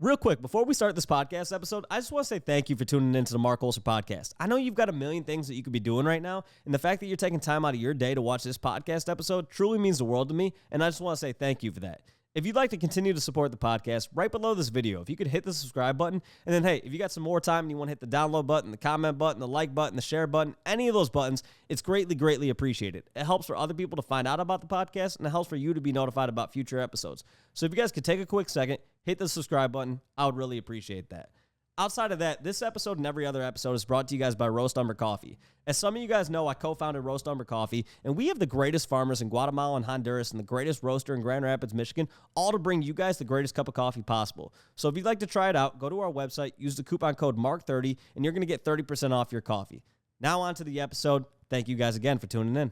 Real quick, before we start this podcast episode, I just want to say thank you for tuning into the Marc Olser podcast. I know you've got a million things that you could be doing right now, and the fact that you're taking time out of your day to watch this podcast episode truly means the world to me, and I just want to say thank you for that. If you'd like to continue to support the podcast, right below this video, if you could hit the subscribe button, and then, hey, if you got some more time and you want to hit the download button, the comment button, the like button, the share button, any of those buttons, it's greatly, greatly appreciated. It helps for other people to find out about the podcast, and it helps for you to be notified about future episodes. So if you guys could take a quick second, hit the subscribe button, I would really appreciate that. Outside of that, this episode and every other episode is brought to you guys by Roast Umber Coffee. As some of you guys know, I co-founded Roast Umber Coffee, and we have the greatest farmers in Guatemala and Honduras and the greatest roaster in Grand Rapids, Michigan, all to bring you guys the greatest cup of coffee possible. So if you'd like to try it out, go to our website, use the coupon code MARC30, and you're going to get 30% off your coffee. Now on to the episode. Thank you guys again for tuning in.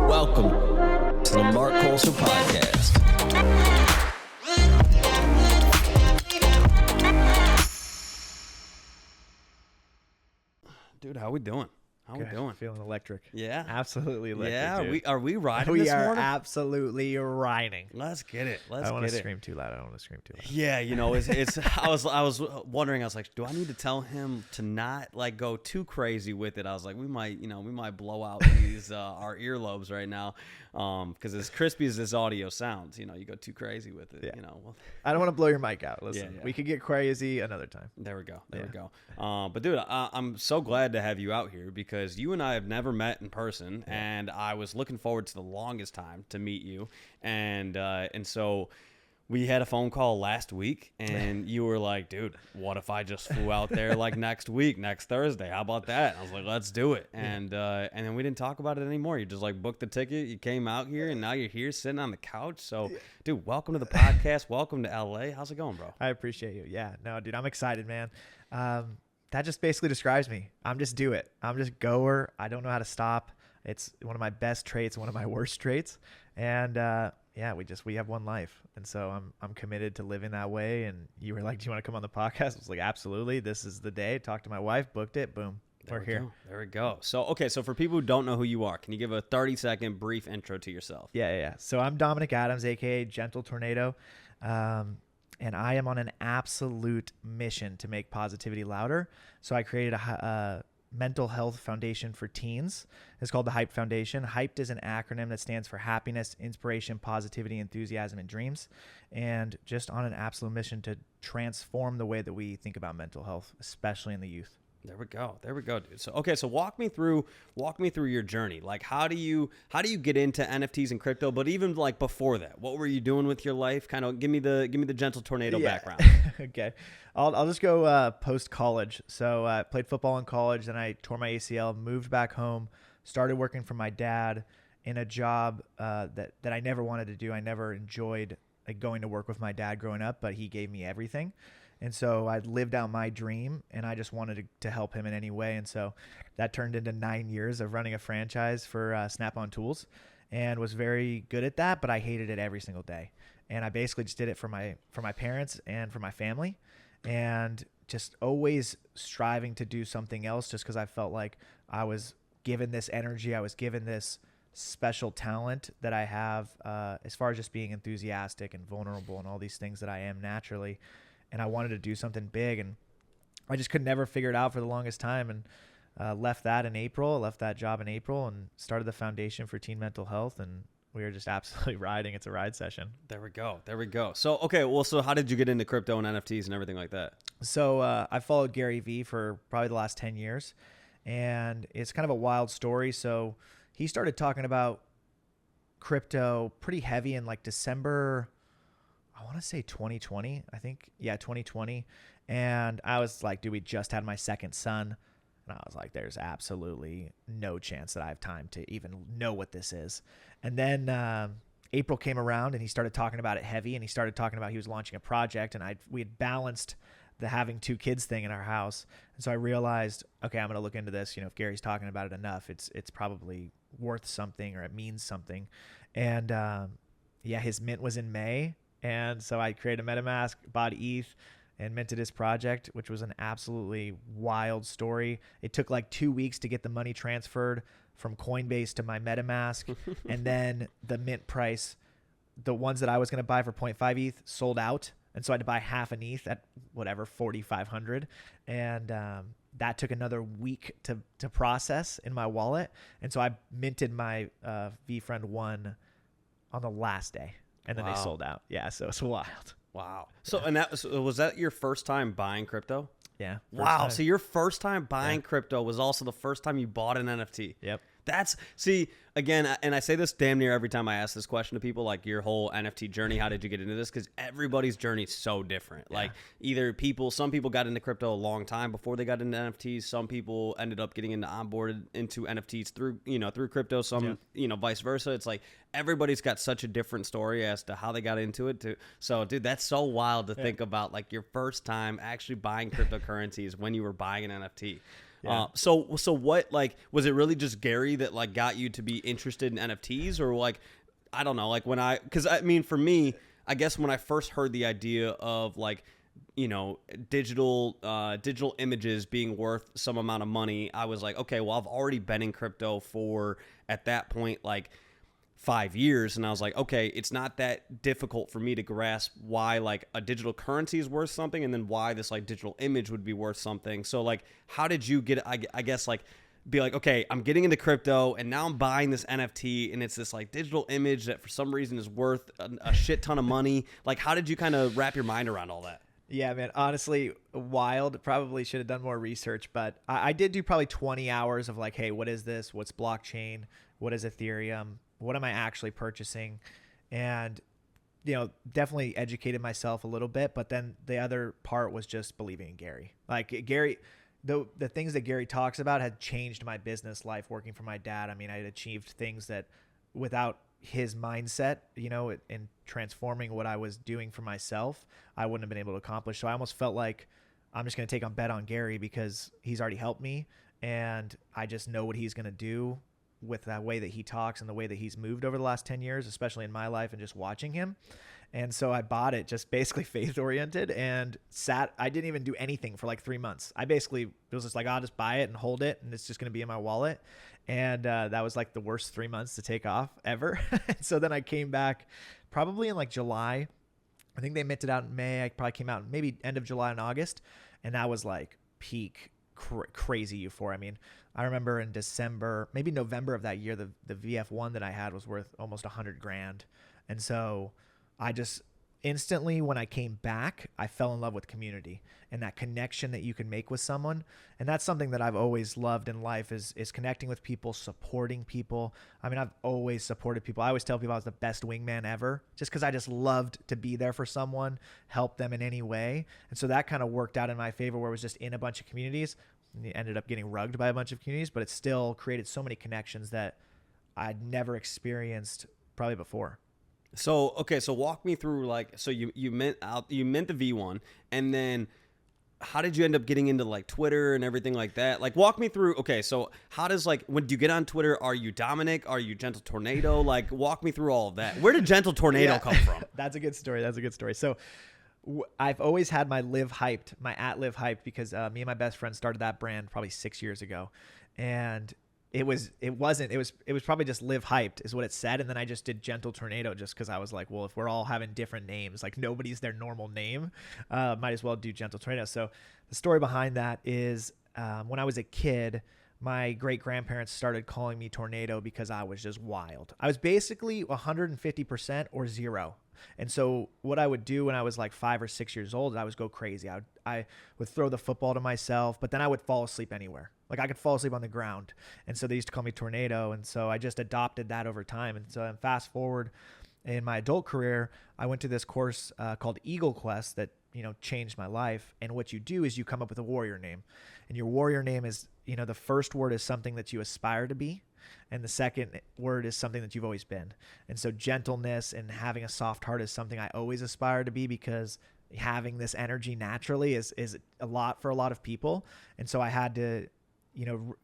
Welcome to the Marc Olser podcast. Dude, how we doing? How we doing? Feeling electric. Yeah. Absolutely electric. Yeah, dude. are we riding We this are morning? absolutely riding. Let's get it. I don't want to scream too loud. I don't want to scream too loud. Yeah, you know, it's I was wondering, I was like, do I need to tell him to not like go too crazy with it? I was like, we might blow out these our earlobes right now. Because as crispy as this audio sounds, you know, you go too crazy with it, you know. Well, I don't want to blow your mic out. Listen, yeah. We could get crazy another time. There we go. There we go. But dude, I'm so glad to have you out here because you and I have never met in person, and I was looking forward to the longest time to meet you, and so we had a phone call last week, and you were like, dude, what if I just flew out there like next week, next Thursday? How about that? And I was like, let's do it. And then we didn't talk about it anymore. You just like booked the ticket. You came out here, and now you're here sitting on the couch. So, dude, welcome to the podcast. Welcome to LA. How's it going, bro? I appreciate you. Yeah. No, dude, I'm excited, man. That just basically describes me. I'm just do it. I'm just goer. I don't know how to stop. It's one of my best traits, one of my worst traits. And, we have one life. And so I'm committed to living that way. And you were like, do you want to come on the podcast? I was like, absolutely. This is the day. Talked to my wife, booked it. Boom. We're here. There we go. So for people who don't know who you are, can you give a 30-second brief intro to yourself? Yeah. So I'm Dominic Adams, a.k.a. Gentle Tornado. And I am on an absolute mission to make positivity louder. So I created a mental health foundation for teens. It's called the Hyped Foundation. Hyped is an acronym that stands for happiness, inspiration, positivity, enthusiasm, and dreams. And just on an absolute mission to transform the way that we think about mental health, especially in the youth. There we go, dude. So walk me through your journey. Like, how do you get into NFTs and crypto? But even like before that, what were you doing with your life? Kind of give me the Gentle Tornado background. Okay, I'll just go post college. So I played football in college, then I tore my ACL, moved back home, started working for my dad in a job that I never wanted to do. I never enjoyed like going to work with my dad growing up, but he gave me everything. And so I lived out my dream, and I just wanted to help him in any way. And so that turned into 9 years of running a franchise for Snap-on Tools, and was very good at that, but I hated it every single day. And I basically just did it for my parents and for my family, and just always striving to do something else just because I felt like I was given this energy. I was given this special talent that I have as far as just being enthusiastic and vulnerable and all these things that I am naturally. And I wanted to do something big, and I just could never figure it out for the longest time, and left that job in April, and started the foundation for teen mental health, and we are just absolutely riding. It's a ride session. There we go. So, so how did you get into crypto and NFTs and everything like that? So I followed Gary Vee for probably the last 10 years, and it's kind of a wild story. So he started talking about crypto pretty heavy in like December, I want to say 2020, I think. Yeah, 2020. And I was like, dude, we just had my second son. And I was like, there's absolutely no chance that I have time to even know what this is. And then April came around, and he started talking about it heavy. And he started talking about he was launching a project. And we had balanced the having 2 kids thing in our house. And so I realized, okay, I'm going to look into this. You know, if Gary's talking about it enough, it's probably worth something, or it means something. And his mint was in May. And so I created a MetaMask, bought ETH, and minted his project, which was an absolutely wild story. It took like 2 weeks to get the money transferred from Coinbase to my MetaMask. And then the mint price the ones that I was going to buy for 0.5 ETH sold out. And so I had to buy half an ETH at whatever, 4,500. And that took another week to process in my wallet. And so I minted my VFriend 1 on the last day. And then they sold out. Yeah, so it's wild. Wow. So, and was that your first time buying crypto? Yeah. Wow. Time. So your first time buying crypto was also the first time you bought an NFT. Yep. See, again, and I say this damn near every time I ask this question to people, like your whole NFT journey, how did you get into this? Because everybody's journey is so different. Yeah. Like some people got into crypto a long time before they got into NFTs. Some people ended up getting onboarded into NFTs through crypto. Some, vice versa. It's like everybody's got such a different story as to how they got into it. So, dude, that's so wild to think about, like your first time actually buying cryptocurrencies when you were buying an NFT. Yeah. So what, like, was it really just Gary that like got you to be interested in NFTs, or like, I don't know, like because I mean, for me, I guess when I first heard the idea of like, digital images being worth some amount of money, I was like, okay, well, I've already been in crypto for, at that point, like 5 years. And I was like, okay, it's not that difficult for me to grasp why like a digital currency is worth something, and then why this like digital image would be worth something. So like, how did you get, I guess, like be like, okay, I'm getting into crypto and now I'm buying this NFT and it's this like digital image that for some reason is worth a shit ton of money. Like, how did you kind of wrap your mind around all that? Yeah, man, honestly, wild. Probably should have done more research, but I did do probably 20 hours of like, hey, what is this? What's blockchain? What is Ethereum? What am I actually purchasing? And, definitely educated myself a little bit. But then the other part was just believing in Gary. Like Gary, the things that Gary talks about had changed my business life working for my dad. I mean, I had achieved things that without his mindset, in transforming what I was doing for myself, I wouldn't have been able to accomplish. So I almost felt like I'm just going to take a bet on Gary because he's already helped me. And I just know what he's going to do with that way that he talks and the way that he's moved over the last 10 years, especially in my life and just watching him. And so I bought it just basically faith oriented and I didn't even do anything for like 3 months. It was just like, I'll just buy it and hold it. And it's just going to be in my wallet. And that was like the worst 3 months to take off ever. So then I came back probably in like July. I think they minted out in May. I probably came out maybe end of July and August. And that was like peak crazy euphoria. I mean, I remember in December, maybe November of that year, the VF1 that I had was worth almost $100,000. And so I just instantly, when I came back, I fell in love with community and that connection that you can make with someone. And that's something that I've always loved in life is connecting with people, supporting people. I mean, I've always supported people. I always tell people I was the best wingman ever just because I just loved to be there for someone, help them in any way. And so that kind of worked out in my favor where it was just in a bunch of communities. And ended up getting rugged by a bunch of communities, but it still created so many connections that I'd never experienced probably before. So, okay. So walk me through like, so you mint the V1, and then how did you end up getting into like Twitter and everything like that? Like walk me through. Okay. So how does like, when do you get on Twitter? Are you Dominic? Are you Gentle Tornado? Like walk me through all of that. Where did Gentle Tornado come from? That's a good story. So I've always had my Live Hyped, my @Live Hyped, because me and my best friend started that brand probably 6 years ago. And it was probably just Live Hyped is what it said. And then I just did Gentle Tornado just because I was like, well, if we're all having different names, like nobody's their normal name, might as well do Gentle Tornado. So the story behind that is when I was a kid, my great grandparents started calling me Tornado because I was just wild. I was basically 150% or zero. And so what I would do when I was like 5 or 6 years old, I would go crazy. I would throw the football to myself, but then I would fall asleep anywhere. Like I could fall asleep on the ground. And so they used to call me Tornado. And so I just adopted that over time. And so fast forward in my adult career, I went to this course called Eagle Quest that, changed my life. And what you do is you come up with a warrior name. And your warrior name is, the first word is something that you aspire to be. And the second word is something that you've always been. And so gentleness and having a soft heart is something I always aspire to be because having this energy naturally is a lot for a lot of people. And so I had to,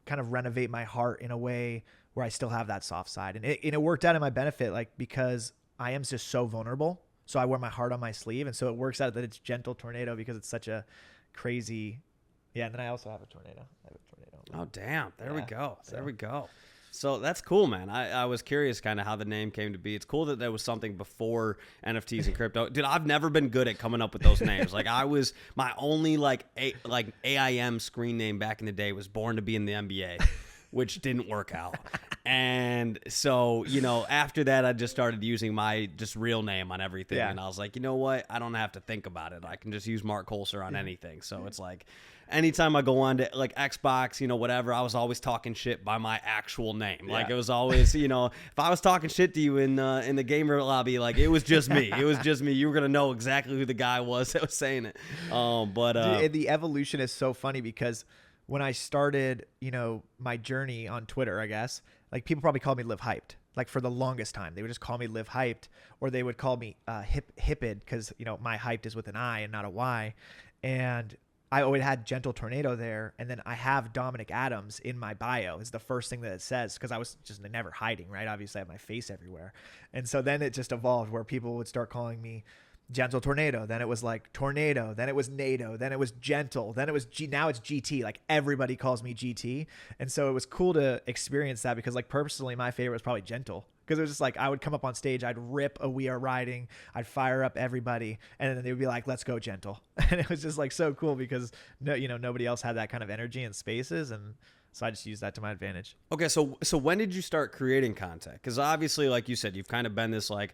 kind of renovate my heart in a way where I still have that soft side. And it worked out in my benefit, like because I am just so vulnerable. So I wear my heart on my sleeve. And so it works out that it's Gentle Tornado because it's such a crazy. Yeah. And then I also have a tornado. Oh, damn. There we go. So that's cool, man. I was curious kind of how the name came to be. It's cool that there was something before NFTs and crypto. Dude, I've never been good at coming up with those names. Like my only AIM screen name back in the day was Born to Be in the NBA, which didn't work out. And so, after that, I just started using my just real name on everything. Yeah. And I was like, you know what? I don't have to think about it. I can just use Marc Holzer on anything. So it's like, anytime I go on to like Xbox, whatever, I was always talking shit by my actual name. Yeah. Like it was always, if I was talking shit to you in the gamer lobby, like it was just me. It was just me. You were going to know exactly who the guy was that was saying it. Dude, the evolution is so funny because when I started, my journey on Twitter, I guess, like people probably called me Live Hyped. Like for the longest time, they would just call me Live Hyped, or they would call me Hippid because, my hyped is with an I and not a Y. And I always had Gentle Tornado there. And then I have Dominic Adams in my bio is the first thing that it says, because I was just never hiding, right? Obviously I have my face everywhere. And so then it just evolved where people would start calling me Gentle Tornado, then it was like Tornado, then it was NATO, then it was Gentle, then it was now it's GT. Like everybody calls me GT. And so it was cool to experience that because like personally my favorite was probably Gentle, because it was just like I would come up on stage, I'd rip a We Are Riding, I'd fire up everybody, and then they would be like, let's go Gentle. And it was just like so cool because nobody else had that kind of energy in spaces, and so I just used that to my advantage. Okay, so when did you start creating content? Because obviously, like you said, you've kind of been this like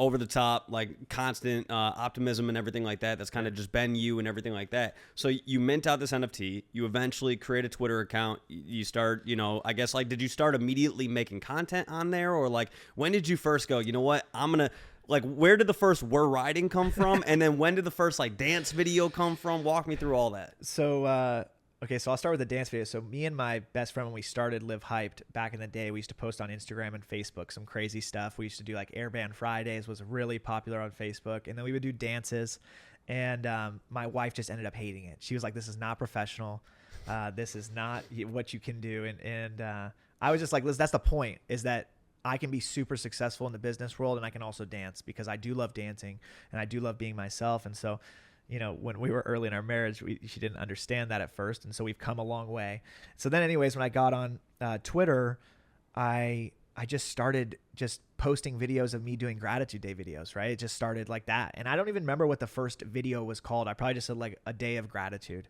over the top, like constant optimism and everything like that. That's kind of just been you and everything like that. So you mint out this NFT. You eventually create a Twitter account. You start, I guess like, did you start immediately making content on there, or like when did you first go, you know what, I'm gonna like, where did the first We're Riding come from, and then when did the first like dance video come from? Walk me through all that. So okay, so I'll start with the dance video. So me and my best friend, when we started Live Hyped back in the day, we used to post on Instagram and Facebook some crazy stuff. We used to do like Airband Fridays, was really popular on Facebook. And then we would do dances. And my wife just ended up hating it. She was like, this is not professional. This is not what you can do. And I was just like, that's the point, is that I can be super successful in the business world and I can also dance, because I do love dancing and I do love being myself. And so when we were early in our marriage, she didn't understand that at first. And so we've come a long way. So then anyways, when I got on Twitter, I just started just posting videos of me doing gratitude day videos, right? It just started like that. And I don't even remember what the first video was called. I probably just said like a day of gratitude.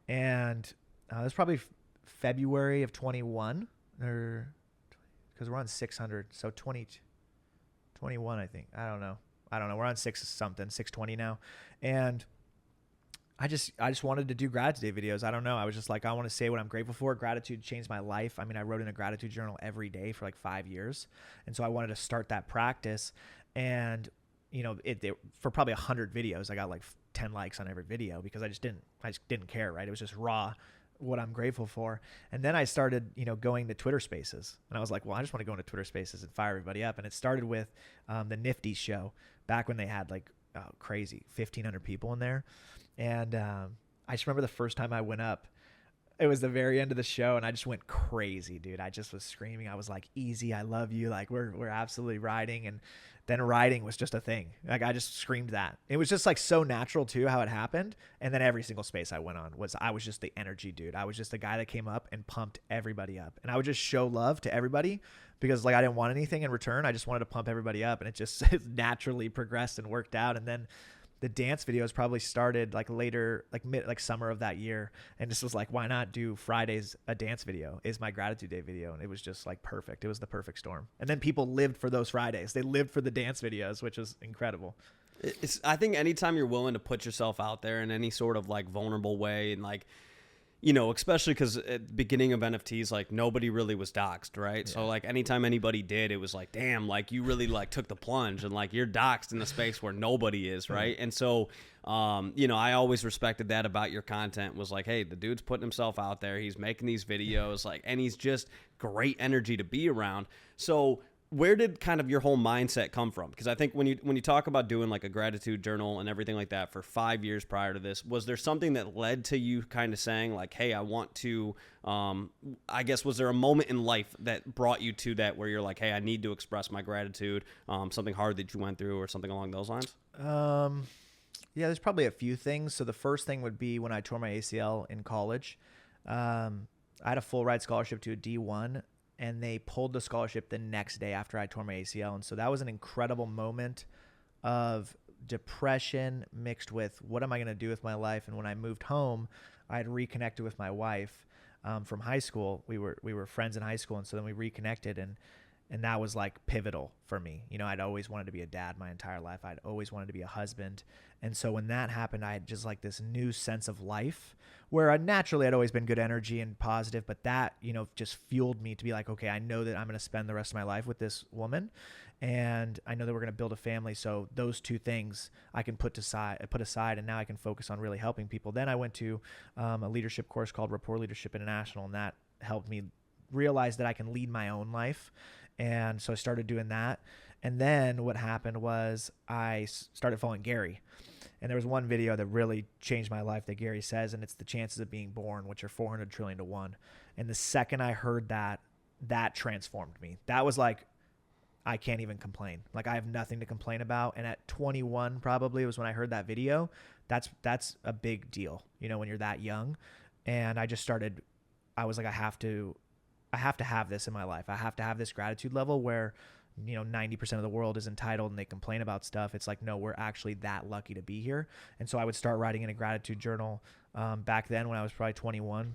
And it was probably February of 21, or because we're on 600. So 21, I think. I don't know. We're on 620 now. And I just wanted to do gratitude day videos. I don't know. I was just like, I want to say what I'm grateful for. Gratitude changed my life. I mean, I wrote in a gratitude journal every day for like 5 years. And so I wanted to start that practice. And, for probably 100 videos, I got like 10 likes on every video, because I just didn't care, right? It was just raw, what I'm grateful for. And then I started, going to Twitter Spaces. And I was like, well, I just want to go into Twitter Spaces and fire everybody up. And it started with the NFTs show, back when they had like crazy 1,500 people in there. And I just remember the first time I went up, it was the very end of the show, and I just went crazy, dude. I just was screaming. I was like, easy, I love you. Like we're absolutely riding. And then riding was just a thing. Like I just screamed that. It was just like so natural too, how it happened. And then every single space I went on I was just the energy dude. I was just the guy that came up and pumped everybody up. And I would just show love to everybody, because like I didn't want anything in return. I just wanted to pump everybody up, and it just naturally progressed and worked out. And then the dance videos probably started like later, like summer of that year. And this was like, why not do Fridays a dance video is my gratitude day video. And it was just like perfect. It was the perfect storm. And then people lived for those Fridays. They lived for the dance videos, which was incredible. I think anytime you're willing to put yourself out there in any sort of like vulnerable way, and like, especially because at the beginning of NFTs, like nobody really was doxxed, right? Yeah. So like anytime anybody did, it was like, damn, like you really like took the plunge, and like you're doxxed in the space where nobody is, right? And so, I always respected that about your content, was like, hey, the dude's putting himself out there, he's making these videos, like, and he's just great energy to be around. So where did kind of your whole mindset come from? Because I think when you talk about doing like a gratitude journal and everything like that for 5 years prior to this, was there something that led to you kind of saying like, hey, I want to, I guess, was there a moment in life that brought you to that where you're like, hey, I need to express my gratitude, something hard that you went through or something along those lines? Yeah, there's probably a few things. So the first thing would be when I tore my ACL in college. I had a full ride scholarship to a D1 and they pulled the scholarship the next day after I tore my ACL. And so that was an incredible moment of depression mixed with what am I going to do with my life. And when I moved home, I had reconnected with my wife from high school. We were friends in high school, and so then we reconnected, and that was like pivotal for me. You know, I'd always wanted to be a dad my entire life. I'd always wanted to be a husband. And so when that happened, I had just like this new sense of life where I naturally had always been good energy and positive, but that, you know, just fueled me to be like, okay, I know that I'm going to spend the rest of my life with this woman, and I know that we're going to build a family. So those two things I can put aside, and now I can focus on really helping people. Then I went to a leadership course called Rapport Leadership International, and that helped me realize that I can lead my own life. And so I started doing that. And then what happened was I started following Gary. And there was one video that really changed my life that Gary says, and it's the chances of being born, which are 400 trillion to 1. And the second I heard that, that transformed me. That was like, I can't even complain. Like, I have nothing to complain about. And at 21 probably was when I heard that video. That's a big deal, you know, when you're that young. And I just started, I was like, I have to have this in my life. I have to have this gratitude level where, you know, 90% of the world is entitled and they complain about stuff. It's like, no, we're actually that lucky to be here. And so I would start writing in a gratitude journal back then when I was probably 21.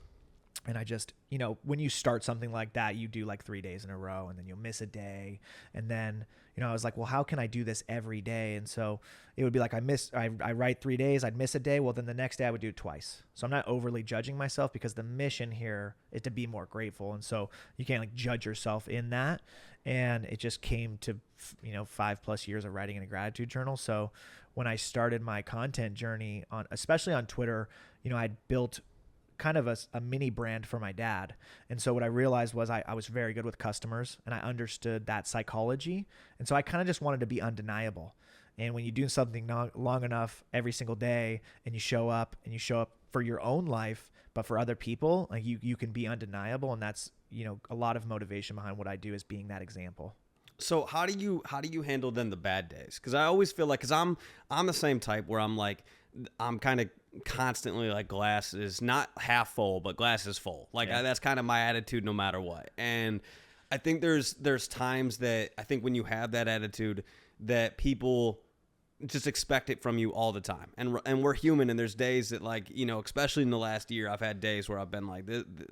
And I just, you know, when you start something like that, you do like 3 days in a row, and then you'll miss a day. And then, you know, I was like, well, how can I do this every day? And so it would be like, I write 3 days, I'd miss a day. Well, then the next day I would do it twice. So I'm not overly judging myself, because the mission here is to be more grateful. And so you can't like judge yourself in that. And it just came to, you know, 5+ years of writing in a gratitude journal. So when I started my content journey especially on Twitter, you know, I'd built kind of a mini brand for my dad. And so what I realized was I was very good with customers, and I understood that psychology. And so I kind of just wanted to be undeniable. And when you do something long enough every single day, and you show up for your own life, but for other people, like you can be undeniable. And that's, you know, a lot of motivation behind what I do is being that example. So how do you handle then the bad days? Because I always feel like, because I'm the same type where I'm like, I'm kind of constantly like, glass is not half full, but glass is full. Like, yeah. That's kind of my attitude no matter what. And I think there's times that I think when you have that attitude that people just expect it from you all the time. And we're human, and there's days that, like, you know, especially in the last year, I've had days where I've been like,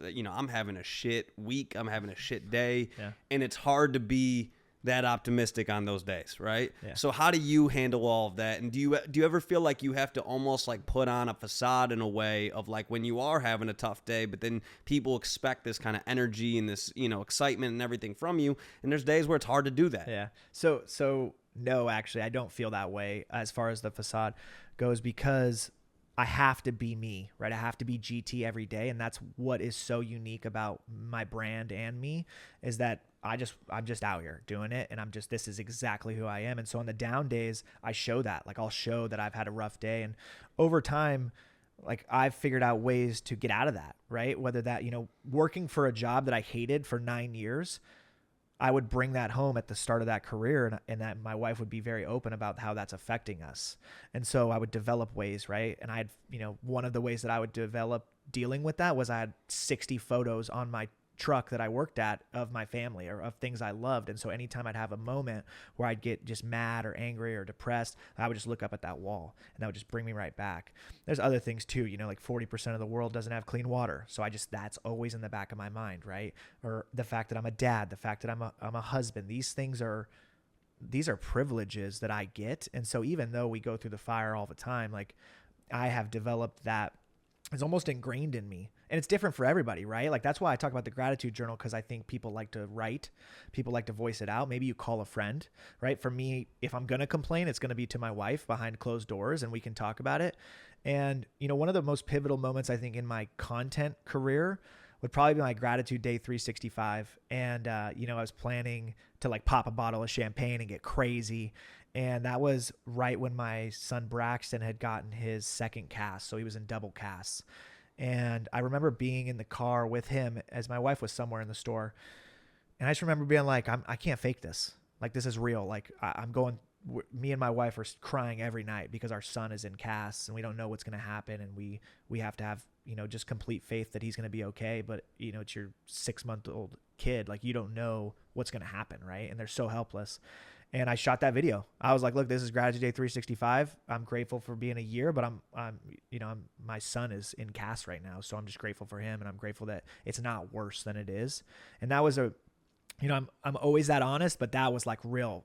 you know, I'm having a shit week, I'm having a shit day, yeah. And it's hard to be that optimistic on those days, right? Yeah. So how do you handle all of that? And do you ever feel like you have to almost like put on a facade in a way of like when you are having a tough day, but then people expect this kind of energy and this, you know, excitement and everything from you, and there's days where it's hard to do that? Yeah. So no, actually, I don't feel that way as far as the facade goes, because I have to be me, right? I have to be GT every day. And that's what is so unique about my brand and me, is that I'm just out here doing it. And this is exactly who I am. And so on the down days, I show that. Like, I'll show that I've had a rough day. And over time, like, I've figured out ways to get out of that, right? Whether that, you know, working for a job that I hated for 9 years, I would bring that home at the start of that career, and that my wife would be very open about how that's affecting us. And so I would develop ways, right? And I had, you know, one of the ways that I would develop dealing with that was I had 60 photos on my truck that I worked at of my family or of things I loved. And so anytime I'd have a moment where I'd get just mad or angry or depressed, I would just look up at that wall, and that would just bring me right back. There's other things too, you know, like 40% of the world doesn't have clean water. So that's always in the back of my mind, right? Or the fact that I'm a dad, the fact that I'm a husband. These are privileges that I get. And so even though we go through the fire all the time, like, I have developed that. It's almost ingrained in me, and it's different for everybody, right? Like, that's why I talk about the gratitude journal, because I think people like to write, people like to voice it out. Maybe you call a friend, right? For me, if I'm going to complain, it's going to be to my wife behind closed doors, and we can talk about it. And, you know, one of the most pivotal moments I think in my content career would probably be my gratitude day 365. And, you know, I was planning to like pop a bottle of champagne and get crazy. And that was right when my son Braxton had gotten his second cast. So he was in double casts. And I remember being in the car with him as my wife was somewhere in the store. And I just remember being like, I can't fake this. Like, this is real. Like, I'm going me and my wife are crying every night because our son is in casts and we don't know what's going to happen. And we have to have, just complete faith that he's going to be okay. But, it's your 6-month-old kid. Like, you don't know what's going to happen. Right. And they're so helpless. And I shot that video. I was like, look, this is Gratitude Day 365. I'm grateful for being a year, but my son is in cast right now. So I'm just grateful for him. And I'm grateful that it's not worse than it is. And that was I'm always that honest, but that was like real.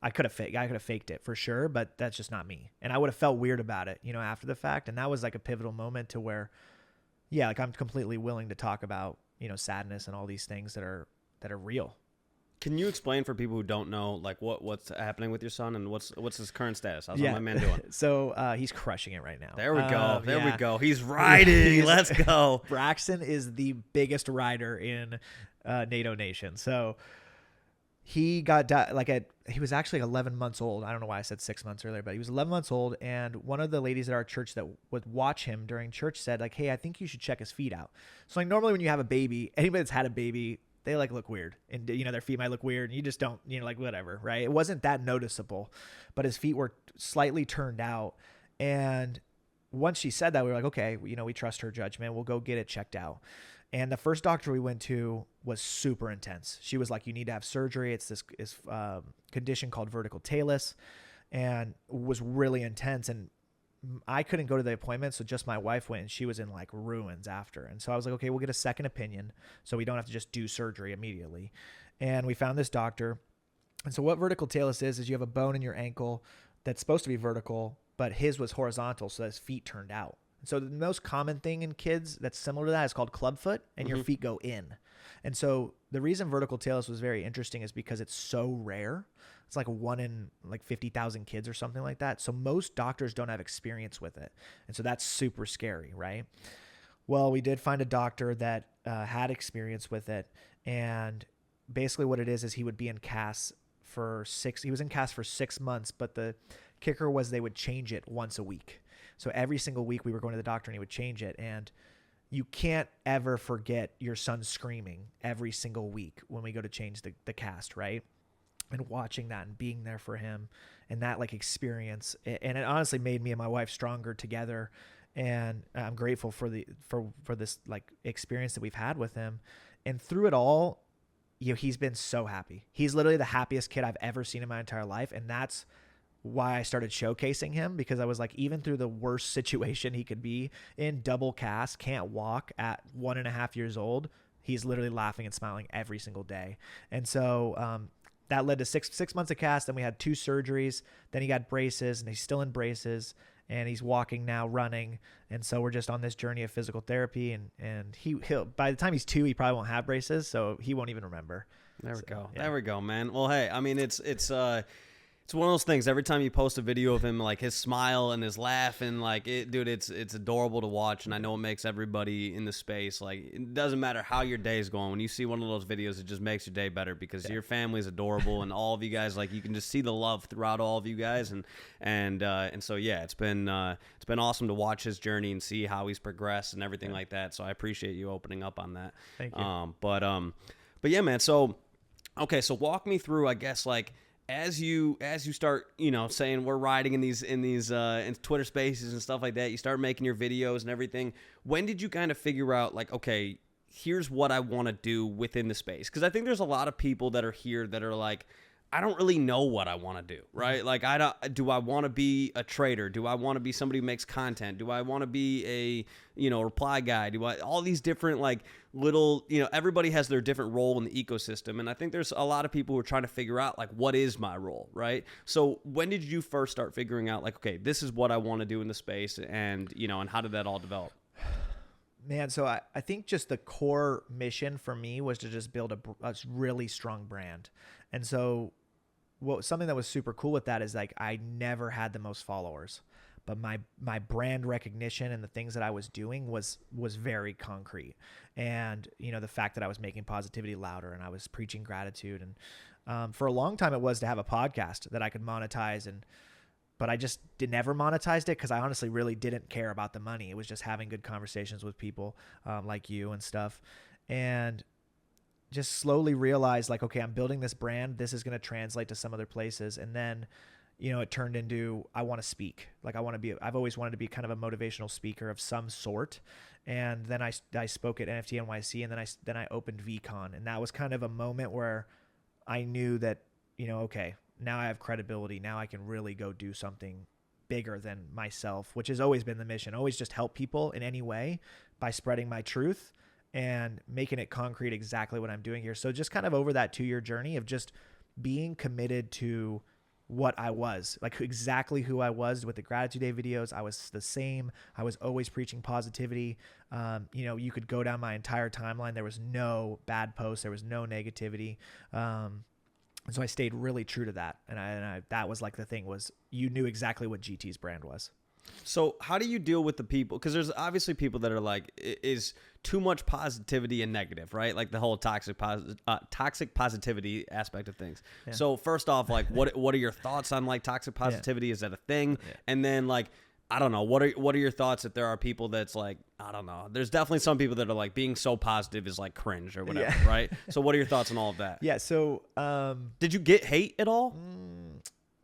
I could have faked it for sure, but that's just not me. And I would have felt weird about it, after the fact. And that was like a pivotal moment to where, yeah, like I'm completely willing to talk about, sadness and all these things that are real. Can you explain for people who don't know, like what's happening with your son and what's his current status? How's my man doing? So he's crushing it right now. There we go. We go. He's riding. Let's go. Braxton is the biggest rider in NATO Nation. So he got he was actually 11 months old. I don't know why I said 6 months earlier, but he was 11 months old. And one of the ladies at our church that would watch him during church said, like, hey, I think you should check his feet out. So like normally when you have a baby, anybody that's had a baby, they like look weird and their feet might look weird and you just don't, like whatever. Right. It wasn't that noticeable, but his feet were slightly turned out. And once she said that, we were like, okay, we trust her judgment. We'll go get it checked out. And the first doctor we went to was super intense. She was like, you need to have surgery. It's this condition called vertical talus, and was really intense. And I couldn't go to the appointment, so just my wife went, and she was in like ruins after. And so I was like, okay, we'll get a second opinion so we don't have to just do surgery immediately. And we found this doctor. And so what vertical talus is you have a bone in your ankle that's supposed to be vertical, but his was horizontal, so his feet turned out. So the most common thing in kids that's similar to that is called clubfoot, and your feet go in. And so the reason vertical talus was very interesting is because it's so rare. It's like 1 in like 50,000 kids or something like that. So most doctors don't have experience with it. And so that's super scary, right? Well, we did find a doctor that had experience with it. And basically what it is he would be in casts he was in cast for 6 months, but the kicker was they would change it once a week. So every single week we were going to the doctor and he would change it. And you can't ever forget your son screaming every single week when we go to change the cast, right? And watching that and being there for him and that like experience. And it honestly made me and my wife stronger together. And I'm grateful for this like experience that we've had with him. And through it all, he's been so happy. He's literally the happiest kid I've ever seen in my entire life. And that's why I started showcasing him, because I was like, even through the worst situation he could be in, double cast, can't walk at 1.5 years old, he's literally laughing and smiling every single day. And so that led to six months of cast. Then we had 2 surgeries. Then he got braces, and he's still in braces, and he's walking now, running. And so we're just on this journey of physical therapy. And he'll by the time he's 2, he probably won't have braces, so he won't even remember. There we go. Yeah. There we go, man. Well, hey, I mean, it's one of those things. Every time you post a video of him, like his smile and his laugh, and like dude, it's adorable to watch. And I know it makes everybody in the space, like, it doesn't matter how your day is going. When you see one of those videos, it just makes your day better, because your family is adorable, and all of you guys, like, you can just see the love throughout all of you guys. And so yeah, it's been awesome to watch his journey and see how he's progressed and everything like that. So I appreciate you opening up on that. Thank you. But yeah, man. So okay, so walk me through, I guess, like, as you start, saying we're riding in these in Twitter spaces and stuff like that, you start making your videos and everything. When did you kind of figure out, like, okay, here's what I want to do within the space? Because I think there's a lot of people that are here that are like, I don't really know what I want to do, right? Like, do I want to be a trader? Do I want to be somebody who makes content? Do I want to be a, reply guy? All these different, like, little, everybody has their different role in the ecosystem. And I think there's a lot of people who are trying to figure out, like, what is my role, right? So when did you first start figuring out, like, okay, this is what I want to do in the space, and, and how did that all develop? Man, so I think just the core mission for me was to just build a really strong brand. And so something that was super cool with that is, like, I never had the most followers, but my brand recognition and the things that I was doing was very concrete. And, the fact that I was making positivity louder and I was preaching gratitude. And for a long time it was to have a podcast that I could monetize, but I just never monetized it because I honestly really didn't care about the money. It was just having good conversations with people like you and stuff. And just slowly realized like, okay, I'm building this brand. This is going to translate to some other places. And then, it turned into, I want to speak. Like I've always wanted to be kind of a motivational speaker of some sort. And then I spoke at NFT NYC, and then I opened VCon. And that was kind of a moment where I knew that, okay, now I have credibility. Now I can really go do something bigger than myself, which has always been the mission. Always just help people in any way by spreading my truth and making it concrete exactly what I'm doing here. So just kind of over that 2-year journey of just being committed to what I was, like exactly who I was with the Gratitude Day videos. I was the same. I was always preaching positivity. You could go down my entire timeline. There was no bad posts. There was no negativity. And so I stayed really true to that. And I that was like the thing was you knew exactly what GT's brand was. So how do you deal with the people? Because there's obviously people that are like, is too much positivity and negative, right? Like the whole toxic positivity aspect of things. Yeah. So first off, like what are your thoughts on like toxic positivity? Yeah. Is that a thing? Yeah. And then like, I don't know. What are your thoughts if there are people that's like, I don't know. There's definitely some people that are like being so positive is like cringe or whatever, yeah. Right? So what are your thoughts on all of that? Yeah. So did you get hate at all?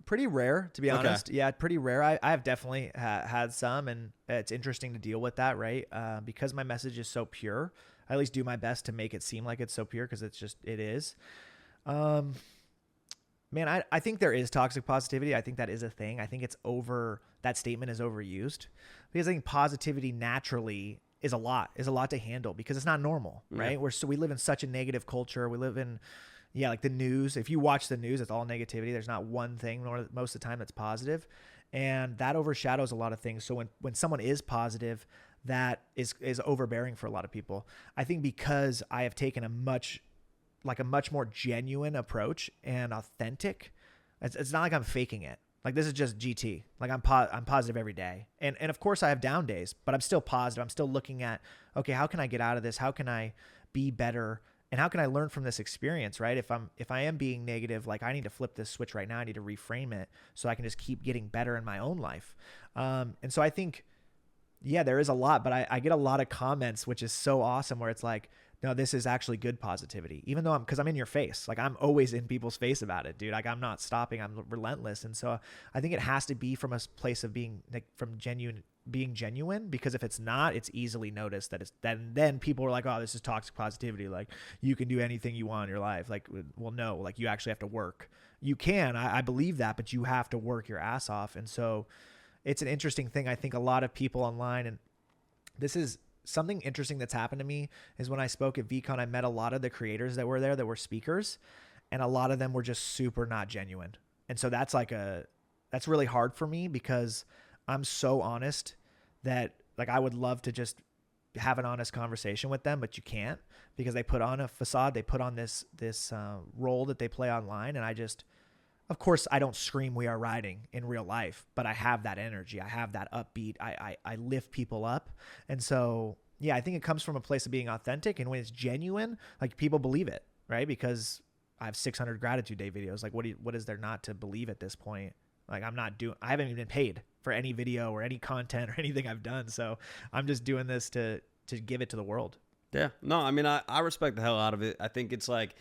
Pretty rare, to be honest. Yeah, pretty rare. I have definitely had some, and it's interesting to deal with that, right? Because my message is so pure. I at least do my best to make it seem like it's so pure because it is. Man, I think there is toxic positivity. I think that is a thing. I think that statement is overused because I think positivity naturally is a lot to handle because it's not normal, right? We live in such a negative culture. We live in, like the news. If you watch the news, it's all negativity. There's not one thing most of the time that's positive. And that overshadows a lot of things. So when someone is positive, that is overbearing for a lot of people. I think because I have taken a much more genuine approach and authentic, it's not like I'm faking it. Like this is just GT. Like I'm positive every day. And of course I have down days, but I'm still positive. I'm still looking at, okay, how can I get out of this? How can I be better? And how can I learn from this experience, right? If I am being negative, like I need to flip this switch right now. I need to reframe it so I can just keep getting better in my own life. And so I think, there is a lot, but I get a lot of comments, which is so awesome, where it's like, no, this is actually good positivity, even though because I'm in your face. Like I'm always in people's face about it, dude. Like I'm not stopping. I'm relentless. And so I think it has to be from a place of being genuine, because if it's not, it's easily noticed that then people are like, oh, this is toxic positivity. Like you can do anything you want in your life. Like, well, no, like you actually have to work. You can, I believe that, but you have to work your ass off. And so it's an interesting thing. I think a lot of people online, and this is something interesting that's happened to me, is when I spoke at VCon, I met a lot of the creators that were there that were speakers, and a lot of them were just super not genuine. And so that's really hard for me because I'm so honest that like I would love to just have an honest conversation with them, but you can't because they put on a facade. They put on this role that they play online. And of course I don't scream "We Are Riding" in real life, but I have that energy. I have that upbeat. I lift people up. And so, I think it comes from a place of being authentic. And when it's genuine, like people believe it, right? Because I have 600 Gratitude Day videos. Like what is there not to believe at this point? Like I haven't even been paid for any video or any content or anything I've done. So I'm just doing this to give it to the world. Yeah. No, I mean, I respect the hell out of it. I think it's like,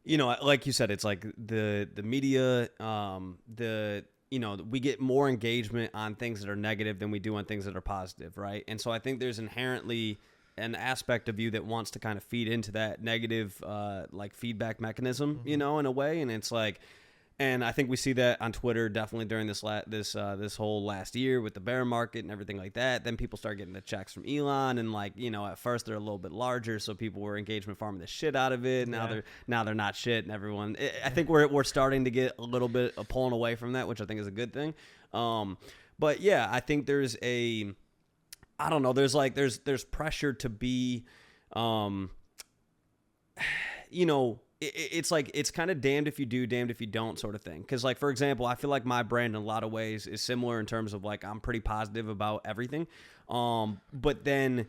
like you said, it's like the media, we get more engagement on things that are negative than we do on things that are positive. Right. And so I think there's inherently an aspect of you that wants to kind of feed into that negative, like feedback mechanism, in a way. And it's like, and I think we see that on Twitter definitely during this whole last year with the bear market and everything like that. Then people start getting the checks from Elon, and like at first they're a little bit larger, so people were engagement farming the shit out of it. Now they're not shit, and everyone. I think we're starting to get a little bit of pulling away from that, which I think is a good thing. But yeah, I think there's I don't know. There's pressure to be, it's like it's kind of damned if you do, damned if you don't sort of thing. Because like, for example, I feel like my brand in a lot of ways is similar in terms of like I'm pretty positive about everything. But then,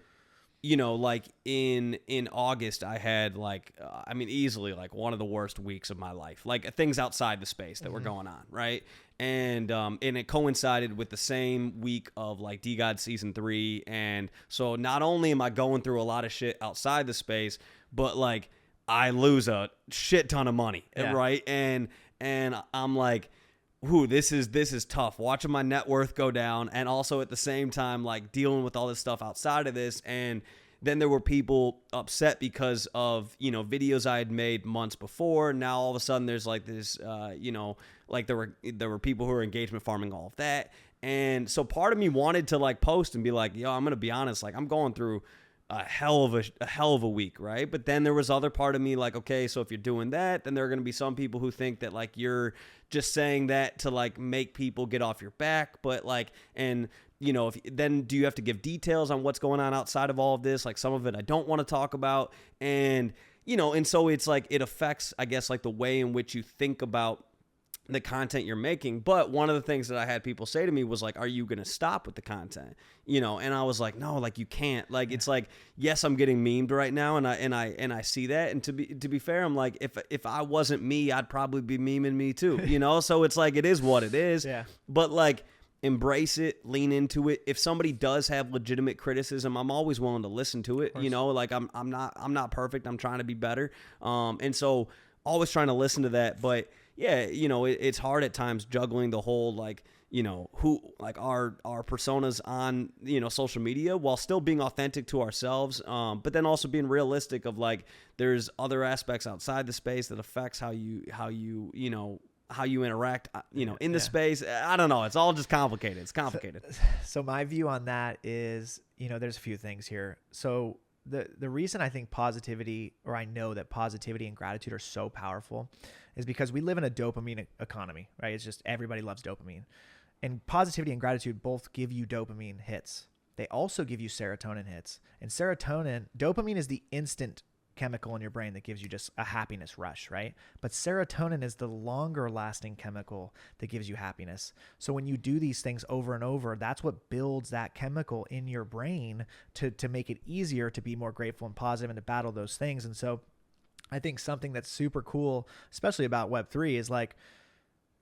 like in August, I had like easily like one of the worst weeks of my life. Like things outside the space that were going on, right? And it coincided with the same week of like DGOD season 3, and so not only am I going through a lot of shit outside the space, but like I lose a shit ton of money, right? And I'm like, ooh, this is tough. Watching my net worth go down, and also at the same time, like dealing with all this stuff outside of this. And then there were people upset because of, videos I had made months before. Now all of a sudden there's like this, like there were people who were engagement farming all of that. And so part of me wanted to like post and be like, yo, I'm going to be honest. Like I'm going through a hell of a week, right? But then there was other part of me like, okay, so if you're doing that, then there are going to be some people who think that like you're just saying that to like make people get off your back. But like, and then do you have to give details on what's going on outside of all of this? Like some of it I don't want to talk about. And, and so it's like, it affects, I guess, like the way in which you think about the content you're making. But one of the things that I had people say to me was like, are you going to stop with the content? And I was like, no, like you can't. Like it's like, yes, I'm getting memed right now, and I see that. And to be fair, I'm like, if I wasn't me, I'd probably be memeing me too, So it's like, it is what it is. Yeah. But like, embrace it, lean into it. If somebody does have legitimate criticism, I'm always willing to listen to it. Like I'm not perfect. I'm trying to be better. And so always trying to listen to that. But yeah, it's hard at times juggling the whole like, who like our personas on, social media while still being authentic to ourselves. But then also being realistic of like, there's other aspects outside the space that affects how you interact, in the space. I don't know. It's all just complicated. It's complicated. So my view on that is, there's a few things here. So the reason I think positivity, or I know that positivity and gratitude are so powerful, is because we live in a dopamine economy, right? It's just everybody loves dopamine. And positivity and gratitude both give you dopamine hits. They also give you serotonin hits. And dopamine is the instant chemical in your brain that gives you just a happiness rush, right? But serotonin is the longer lasting chemical that gives you happiness. So when you do these things over and over, that's what builds that chemical in your brain to make it easier to be more grateful and positive and to battle those things. And so I think something that's super cool, especially about Web3, is like,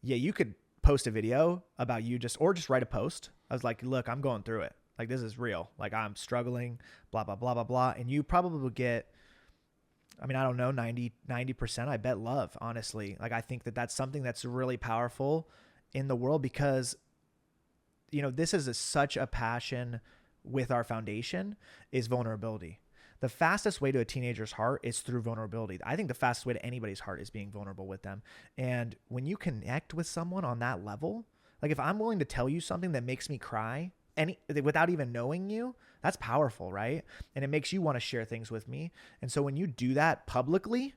yeah, you could post a video about you just write a post. I was like, look, I'm going through it. Like, this is real. Like, I'm struggling, blah, blah, blah, blah, blah. And you probably will get, I don't know, 90%, I bet love, honestly. Like, I think that that's something that's really powerful in the world because, this is such a passion with our foundation is vulnerability. The fastest way to a teenager's heart is through vulnerability. I think the fastest way to anybody's heart is being vulnerable with them. And when you connect with someone on that level, like if I'm willing to tell you something that makes me cry without even knowing you, that's powerful, right? And it makes you want to share things with me. And so when you do that publicly,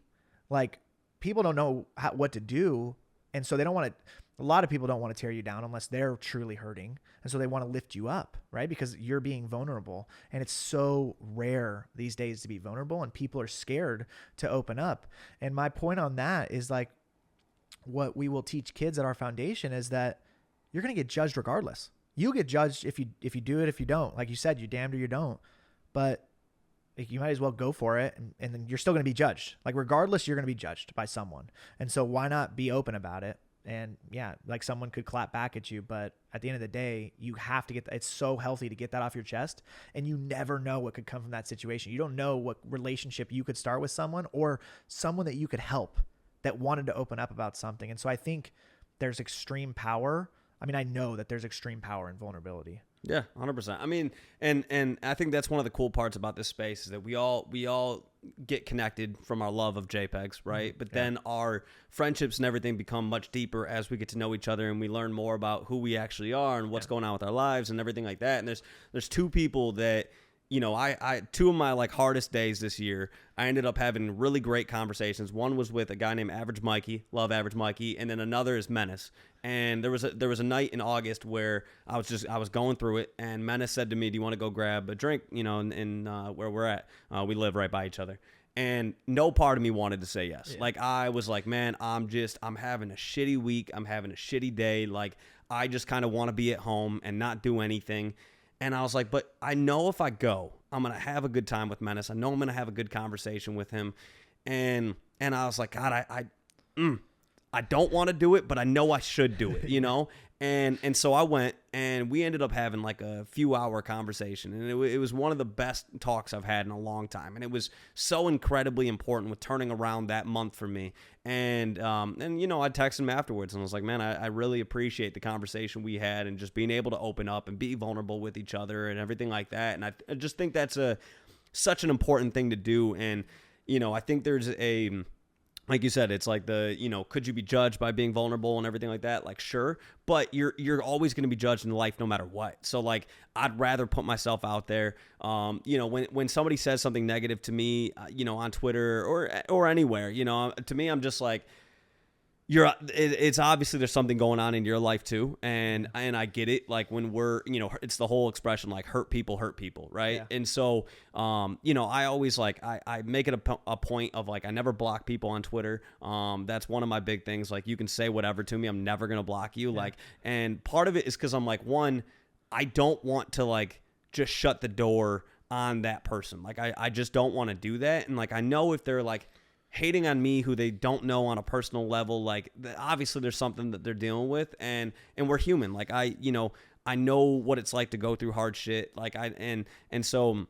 like people don't know what to do. And so a lot of people don't want to tear you down unless they're truly hurting. And so they want to lift you up, right? Because you're being vulnerable. And it's so rare these days to be vulnerable, and people are scared to open up. And my point on that is like, what we will teach kids at our foundation is that you're going to get judged regardless. You'll get judged if you do it, if you don't. Like you said, you damned or you don't. But you might as well go for it, and then you're still going to be judged. Like regardless, you're going to be judged by someone. And so why not be open about it? And yeah, like someone could clap back at you, but at the end of the day, you have to it's so healthy to get that off your chest. And you never know what could come from that situation. You don't know what relationship you could start with someone, or someone that you could help that wanted to open up about something. And so I think there's extreme power. I know that there's extreme power in vulnerability. Yeah, 100%. And I think that's one of the cool parts about this space is that we all get connected from our love of JPEGs, right? But then our friendships and everything become much deeper as we get to know each other, and we learn more about who we actually are and what's going on with our lives and everything like that. And there's two people that, I two of my like hardest days this year, I ended up having really great conversations. One was with a guy named Average Mikey, love Average Mikey, and then another is Menace. And there was a night in August where I was going through it, and Menace said to me, "Do you want to go grab a drink?" In where we're at. We live right by each other. And no part of me wanted to say yes. Yeah. Like I was like, man, I'm having a shitty week. I'm having a shitty day. Like I just kind of want to be at home and not do anything. And I was like, but I know if I go, I'm going to have a good time with Menace. I know I'm going to have a good conversation with him. And I was like, God, I don't want to do it, but I know I should do it, you know? And so I went, and we ended up having like a few hour conversation, and it was one of the best talks I've had in a long time. And it was so incredibly important with turning around that month for me. And you know, I texted him afterwards, and I was like, man, I really appreciate the conversation we had, and just being able to open up and be vulnerable with each other and everything like that. And I just think that's such an important thing to do. And, you know, I think there's like you said, it's like you know, could you be judged by being vulnerable and everything like that? Like, sure, but you're always going to be judged in life no matter what. So like, I'd rather put myself out there. You know, when somebody says something negative to me, you know, on Twitter or anywhere, you know, to me, I'm just like, it's obviously there's something going on in your life too, and I get it. Like when we're, you know, it's the whole expression like hurt people, right? Yeah. And so, you know, I always like I make it a point of like I never block people on Twitter. That's one of my big things. Like you can say whatever to me, I'm never gonna block you. Yeah. Like, and part of it is because I'm like, one, I don't want to like just shut the door on that person. Like I just don't want to do that. And like I know if they're like hating on me who they don't know on a personal level, like obviously there's something that they're dealing with, and we're human. Like I know what it's like to go through hard shit. Like and so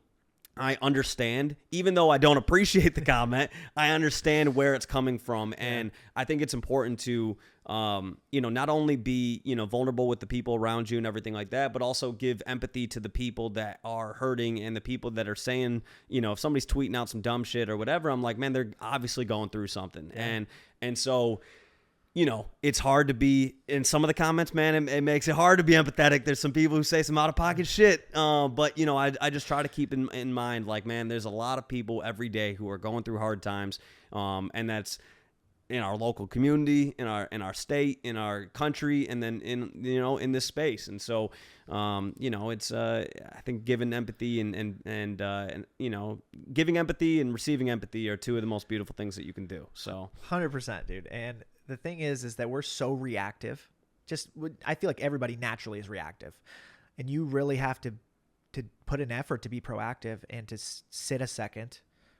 I understand, even though I don't appreciate the comment, I understand where it's coming from. And I think it's important to, you know, not only be, you know, vulnerable with the people around you and everything like that, but also give empathy to the people that are hurting and the people that are saying, you know, if somebody's tweeting out some dumb shit or whatever, I'm like, man, they're obviously going through something. Yeah. And so, you know, it's hard to be in some of the comments, man. It makes it hard to be empathetic. There's some people who say some out of pocket shit. But you know, I just try to keep in mind, like, man, there's a lot of people every day who are going through hard times. And that's in our local community, in our state, in our country, and then in this space. And so, you know, it's I think giving empathy and you know, giving empathy and receiving empathy are two of the most beautiful things that you can do. So 100%, dude. And the thing is that we're so reactive. I feel like everybody naturally is reactive, and you really have to put an effort to be proactive and to sit a second,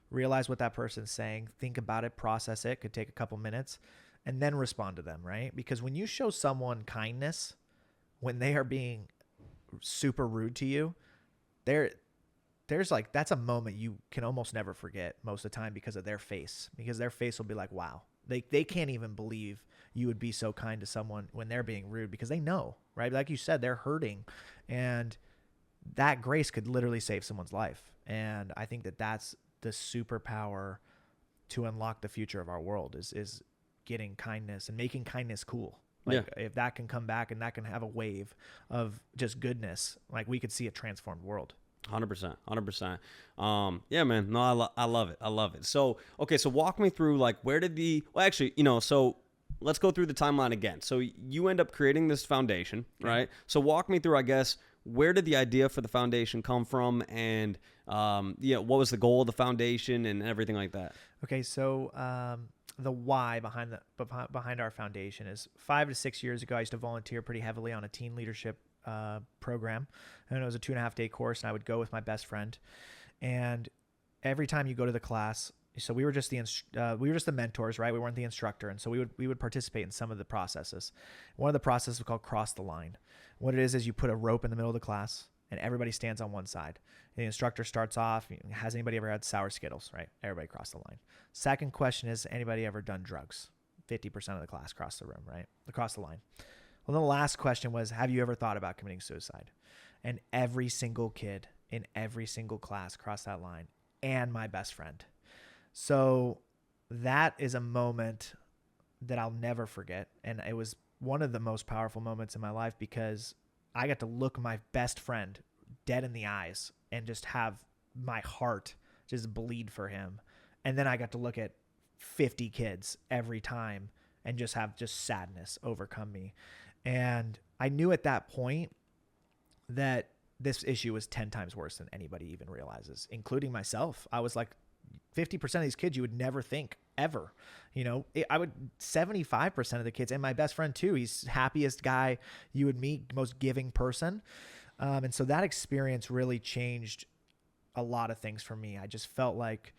realize what that person's saying, think about it, process it. Could take a couple minutes, and then respond to them, right? Because when you show someone kindness, when they are being super rude to you, there's like, that's a moment you can almost never forget most of the time because of their face. Because their face will be like, wow. They can't even believe you would be so kind to someone when they're being rude, because they know, right? Like you said, they're hurting, and that grace could literally save someone's life. And I think that that's the superpower to unlock the future of our world is getting kindness and making kindness cool. Like if that can come back and that can have a wave of just goodness, like we could see a transformed world. 100%. Yeah, man. No, I love it. I love it. So, okay. So walk me through like, actually, you know, so let's go through the timeline again. So you end up creating this foundation, right? So walk me through, I guess, where did the idea for the foundation come from, and, what was the goal of the foundation and everything like that? Okay. So, the why behind our foundation is 5 to 6 years ago, I used to volunteer pretty heavily on a teen leadership program, and it was a 2.5-day course, and I would go with my best friend. And every time you go to the class, so we were just the mentors, right? We weren't the instructor, and so we would participate in some of the processes. One of the processes was called cross the line. What it is you put a rope in the middle of the class, and everybody stands on one side. The instructor starts off. Has anybody ever had sour Skittles? Right? Everybody cross the line. Second question is, anybody ever done drugs? 50% of the class cross the room, right? Across the line. Well, then the last question was, have you ever thought about committing suicide? And every single kid in every single class crossed that line, and my best friend. So that is a moment that I'll never forget. And it was one of the most powerful moments in my life, because I got to look my best friend dead in the eyes and just have my heart just bleed for him. And then I got to look at 50 kids every time and just have sadness overcome me. And I knew at that point that this issue was 10 times worse than anybody even realizes, including myself. I was like, 50% of these kids you would never think ever. 75% of the kids, and my best friend too, he's happiest guy you would meet, most giving person. And so that experience really changed a lot of things for me. I just felt like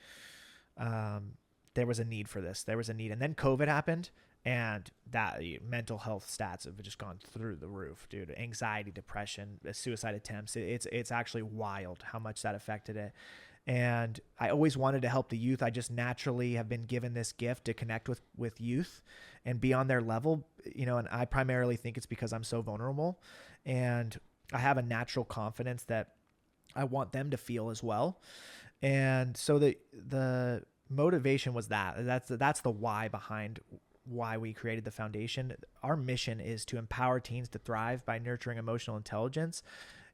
there was a need for this. There was a need. And then COVID happened, And that mental health stats have just gone through the roof, dude. Anxiety, depression, suicide attempts. It's actually wild how much that affected it. And I always wanted to help the youth. I just naturally have been given this gift to connect with youth and be on their level, and I primarily think it's because I'm so vulnerable, and I have a natural confidence that I want them to feel as well. And so the motivation was that's the why behind why we created the foundation. Our mission is to empower teens to thrive by nurturing emotional intelligence,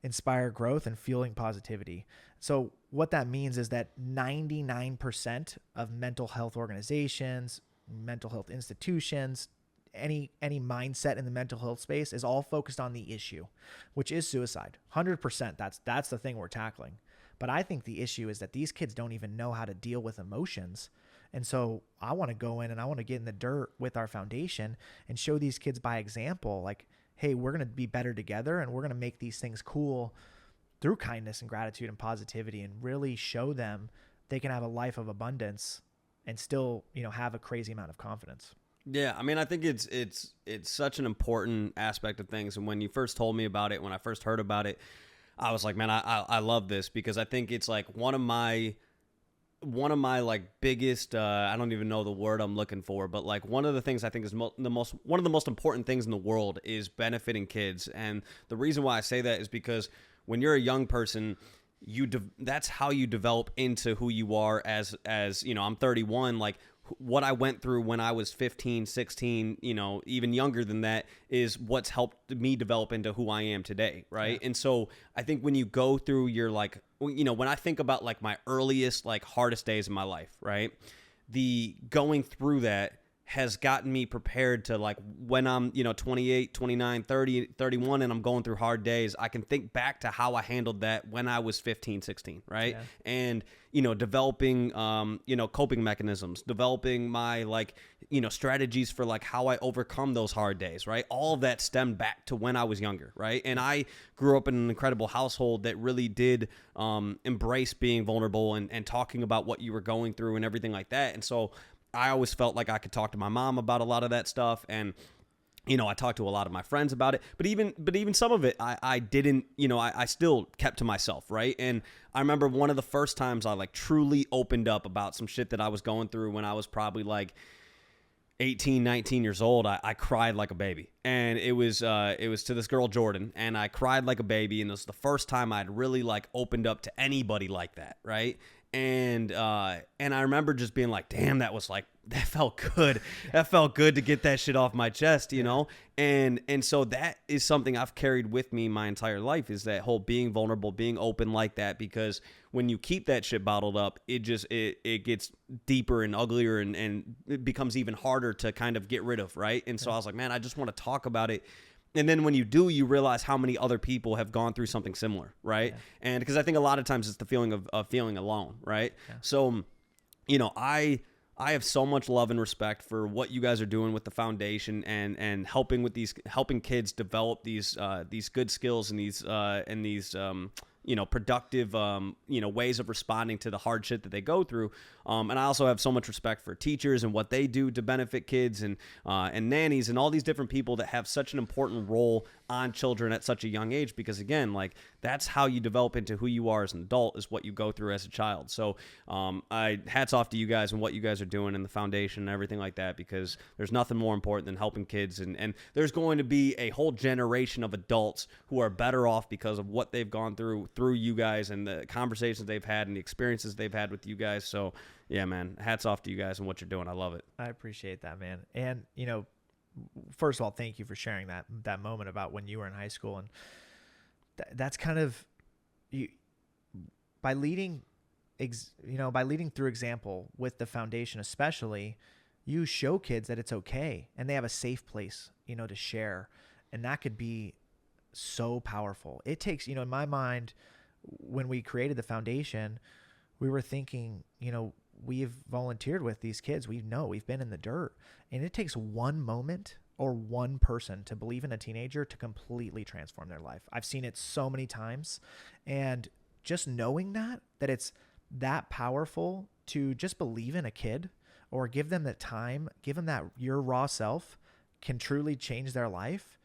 inspire growth, and fueling positivity. So what that means is that 99% of mental health organizations, mental health institutions, any mindset in the mental health space is all focused on the issue, which is suicide. 100%. That's the thing we're tackling. But I think the issue is that these kids don't even know how to deal with emotions. And so I want to go in and I want to get in the dirt with our foundation and show these kids by example, like, hey, we're going to be better together and we're going to make these things cool through kindness and gratitude and positivity, and really show them they can have a life of abundance and still, have a crazy amount of confidence. Yeah, I mean, I think it's such an important aspect of things. And when you first told me about it, when I first heard about it, I was like, man, I love this, because I think it's like one of my like biggest, I don't even know the word I'm looking for, but like one of the things I think is one of the most important things in the world is benefiting kids. And the reason why I say that is because when you're a young person, that's how you develop into who you are as I'm 31, like what I went through when I was 15, 16, even younger than that is what's helped me develop into who I am today. Right. Yeah. And so I think when you go through your, like, when I think about like my earliest, like hardest days in my life, right, the going through that has gotten me prepared to, like, when I'm, 28, 29, 30, 31, and I'm going through hard days, I can think back to how I handled that when I was 15, 16, right? Yeah. And, developing, coping mechanisms, developing my, like, strategies for, like, how I overcome those hard days, right? All of that stemmed back to when I was younger, right? And I grew up in an incredible household that really did embrace being vulnerable and talking about what you were going through and everything like that. And so I always felt like I could talk to my mom about a lot of that stuff, and I talked to a lot of my friends about it, but even some of it I didn't, I still kept to myself, right? And I remember one of the first times I like truly opened up about some shit that I was going through when I was probably like 18, 19 years old. I cried like a baby, and it was to this girl Jordan, and I cried like a baby, and it was the first time I'd really like opened up to anybody like that, right? And I remember just being like, damn, that felt good. That felt good to get that shit off my chest, And so that is something I've carried with me my entire life, is that whole being vulnerable, being open like that, because when you keep that shit bottled up, it gets deeper and uglier, and it becomes even harder to kind of get rid of, right? And so I was like, man, I just want to talk about it. And then when you do, you realize how many other people have gone through something similar, right? Yeah. And because I think a lot of times it's the feeling of feeling alone, right? Yeah. So, I have so much love and respect for what you guys are doing with the foundation and helping kids develop these good skills and these productive, ways of responding to the hard shit that they go through. And I also have so much respect for teachers and what they do to benefit kids and nannies and all these different people that have such an important role on children at such a young age, because again, like, that's how you develop into who you are as an adult, is what you go through as a child. So hats off to you guys and what you guys are doing in the foundation and everything like that, because there's nothing more important than helping kids. And there's going to be a whole generation of adults who are better off because of what they've gone through you guys and the conversations they've had and the experiences they've had with you guys. So yeah, man, hats off to you guys and what you're doing. I love it. I appreciate that, man. And, first of all, thank you for sharing that moment about when you were in high school. And that's kind of by leading through example with the foundation, especially, you show kids that it's okay and they have a safe place, to share. And that could be so powerful. It takes, in my mind, when we created the foundation, we were thinking, we've volunteered with these kids. We've been in the dirt, and it takes one moment or one person to believe in a teenager to completely transform their life. I've seen it so many times, and just knowing that it's that powerful to just believe in a kid or give them the time, give them that your raw self can truly change their life,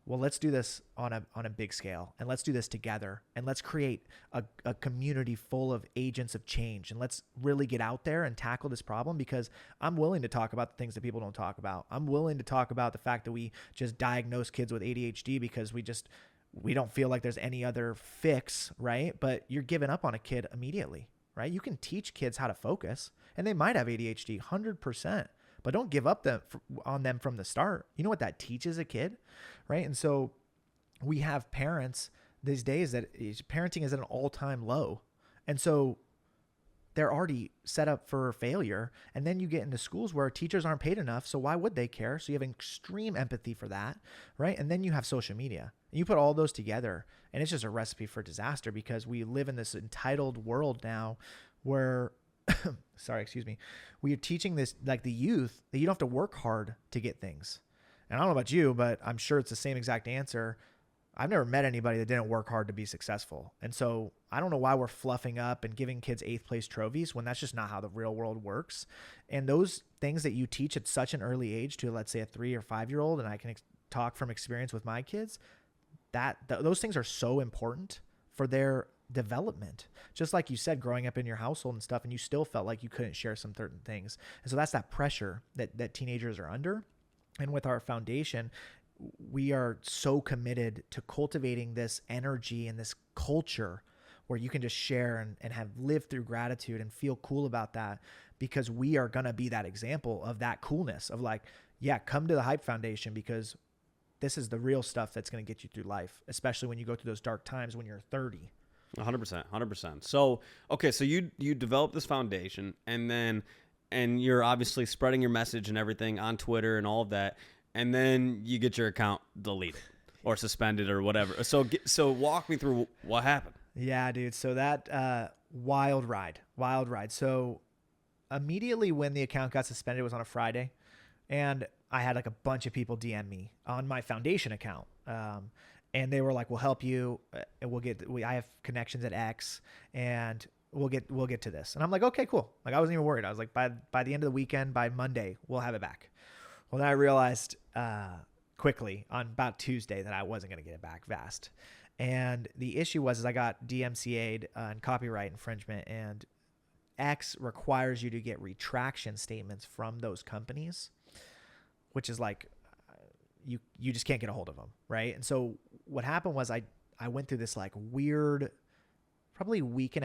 well, let's do this on a big scale, and let's do this together, and let's create a community full of agents of change, and let's really get out there and tackle this problem, because I'm willing to talk about the things that people don't talk about. I'm willing to talk about the fact that we just diagnose kids with ADHD because we don't feel like there's any other fix, right? But you're giving up on a kid immediately, right? You can teach kids how to focus, and they might have ADHD 100%. But don't give up on them from the start. You know what that teaches a kid, right? And so we have parents these days that parenting is at an all-time low. And so they're already set up for failure. And then you get into schools where teachers aren't paid enough. So why would they care? So you have extreme empathy for that, right? And then you have social media. And you put all those together, and it's just a recipe for disaster, because we live in this entitled world now where we are teaching this, like the youth, that you don't have to work hard to get things. And I don't know about you, but I'm sure it's the same exact answer. I've never met anybody that didn't work hard to be successful. And so I don't know why we're fluffing up and giving kids 8th place trophies when that's just not how the real world works. And those things that you teach at such an early age to, let's say, a 3 or 5 year old, and I can talk from experience with my kids, those things are so important for their development. Just like you said, growing up in your household and stuff, and you still felt like you couldn't share some certain things. And so that's that pressure that teenagers are under. And with our foundation, we are so committed to cultivating this energy and this culture where you can just share and have lived through gratitude and feel cool about that, because we are going to be that example of that coolness of like, yeah, come to the Hype Foundation, because this is the real stuff that's going to get you through life, especially when you go through those dark times when you're 30. 100%. So, okay, so you develop this foundation, and you're obviously spreading your message and everything on Twitter and all of that, and then you get your account deleted or suspended or whatever. So walk me through what happened. Yeah, dude. So that wild ride. So immediately when the account got suspended, it was on a Friday, and I had like a bunch of people DM me on my foundation account. And they were like, we'll help you. And I have connections at X, and we'll get to this. And I'm like, okay, cool. Like, I wasn't even worried. I was like, by the end of the weekend, by Monday, we'll have it back. Well, then I realized quickly on about Tuesday that I wasn't going to get it back fast. And the issue was I got DMCA'd on copyright infringement, and X requires you to get retraction statements from those companies, which is like, you just can't get a hold of them, right? And so what happened was I went through this like weird, probably week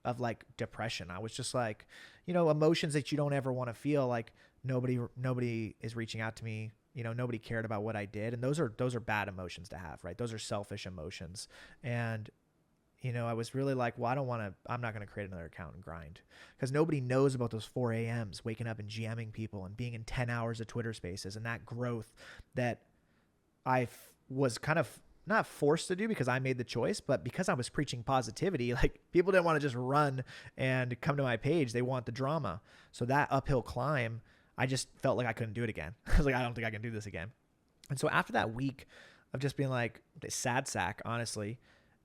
of like depression. I was just like, emotions that you don't ever want to feel. Like nobody is reaching out to me. Nobody cared about what I did. And those are bad emotions to have, right? Those are selfish emotions. And I was really like, well, I'm not going to create another account and grind, because nobody knows about those 4 a.m.s waking up and GMing people and being in 10 hours of Twitter spaces, and that growth that I was kind of not forced to do because I made the choice, but because I was preaching positivity. Like, people didn't want to just run and come to my page. They want the drama. So that uphill climb, I just felt like I couldn't do it again. I was like, I don't think I can do this again. And so after that week of just being like sad sack, honestly,